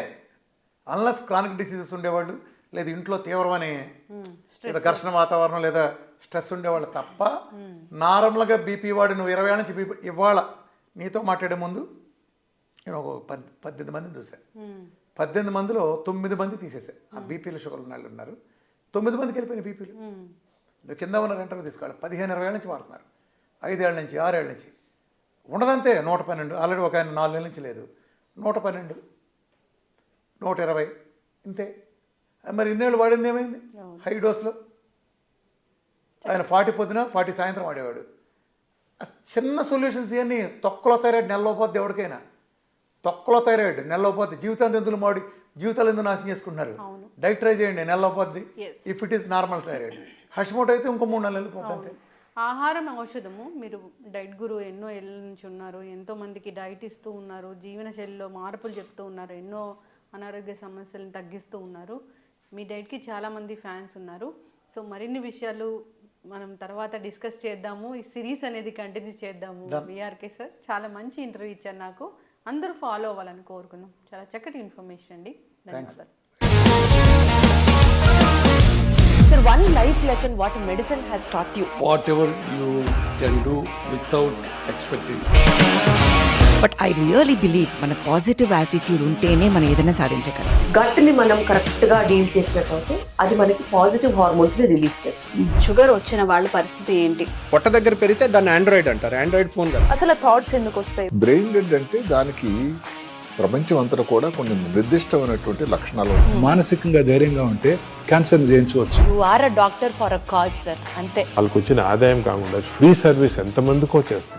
అన్లెస్ క్రానిక్ డిసీజెస్ ఉండేవాళ్ళు, లేదా ఇంట్లో తీవ్రమని లేదా ఘర్షణ వాతావరణం లేదా స్ట్రెస్ ఉండేవాళ్ళు తప్ప నార్మల్గా బీపీ వాడు నువ్వు 20 ఏళ్ళ నుంచి బీపీ. ఇవాళ నీతో మాట్లాడే ముందు నేను ఒక 18 మందిని చూశాను. 18 మందిలో 9 మంది తీసేసాను. ఆ బీపీలు షుగర్ ఉన్న వాళ్ళు ఉన్నారు, 9 మందికి వెళ్ళిపోయిన బీపీలు. నువ్వు కింద ఉన్న ఇంటర్వ్యూ తీసుకోవాలి. 15-20 ఏళ్ళ నుంచి వాడుతున్నారు, 5 ఏళ్ళ నుంచి 6 ఏళ్ళ నుంచి ఉండదంతే. 112 ఆల్రెడీ ఒక ఆయన 4 నెలల నుంచి లేదు, 112 120 ఇంతే. మరి ఇన్నేళ్ళు వాడింది ఏమైంది హై డోస్లో? ఆయన 40 పొద్దున 40 సాయంత్రం వాడేవాడు. చిన్న సొల్యూషన్స్ ఇవన్నీ. తొక్కలో థైరాయిడ్ నెలలో పోద్ది, ఎవరికైనా తొక్కలో థైరాయిడ్ నెలలో పోద్ది. జీవితాంతం మాడి జీవితాలు ఎందుకు నాశనం చేసుకుంటున్నారు? డైట్ ట్రై చేయండి, నెలలో పోద్ది. If it is normal thyroid. Hashimoto అయితే ఇంకో 3 నెలలు వెళ్ళిపోద్ది అంతే. ఆహారం ఔషధము. మీరు డైట్ గురు ఎన్నో ఏళ్ళ నుంచి ఉన్నారు, ఎంతో మందికి డైట్ ఇస్తూ ఉన్నారు, జీవనశైలిలో మార్పులు చెప్తూ ఉన్నారు, ఎన్నో అనారోగ్య సమస్యలను తగ్గిస్తూ ఉన్నారు. మీ డైట్కి చాలామంది ఫ్యాన్స్ ఉన్నారు. సో మరిన్ని విషయాలు మనం తర్వాత డిస్కస్ చేద్దాము. ఈ సిరీస్ అనేది కంటిన్యూ చేద్దాము. విఆర్కే సార్ చాలా మంచి ఇంటర్వ్యూ ఇచ్చారు నాకు. అందరూ ఫాలో అవ్వాలని కోరుకున్నాం. చాలా చక్కటి ఇన్ఫర్మేషన్ అండి. ధన్యవాదాలు. Sir, one life lesson what medicine has taught you. Whatever you can do without expecting. But I really believe మన పాజిటివ్ యాటిట్యూడ్ ఉంటేనే మనం ఏదైనా సాధించగలం. గట్ ని మనం కరెక్ట్ గా డీల్ చేసినట్లయితే అది మనకి పాజిటివ్ హార్మోన్స్ ని రిలీజ్ చేస్తుంది. షుగర్ వచ్చిన వాళ్ళ పరిస్థితి ఏంటి? పొట్ట దగ్గర పెరిగితే దాన్ని ఆండ్రాయిడ్ అంటారు, ఆండ్రాయిడ్ ఫోన్ కదా. అసలు థాట్స్ ఎందుకు వస్తాయి? బ్రెయిన్ డెడ్ అంటే దానికి ప్రపంచం అంతా కూడా కొన్ని నిర్దిష్టమైనటువంటి లక్షణాలు ఉన్నాయి. మానసికంగా ధైర్యంగా ఉంటే క్యాన్సర్ జయించవచ్చు. You are a doctor for a cause sir, అంతే. వాళ్ళకి వచ్చిన ఆదాయం కాకుండా ఫ్రీ సర్వీస్ ఎంతమందికో చేస్తారు.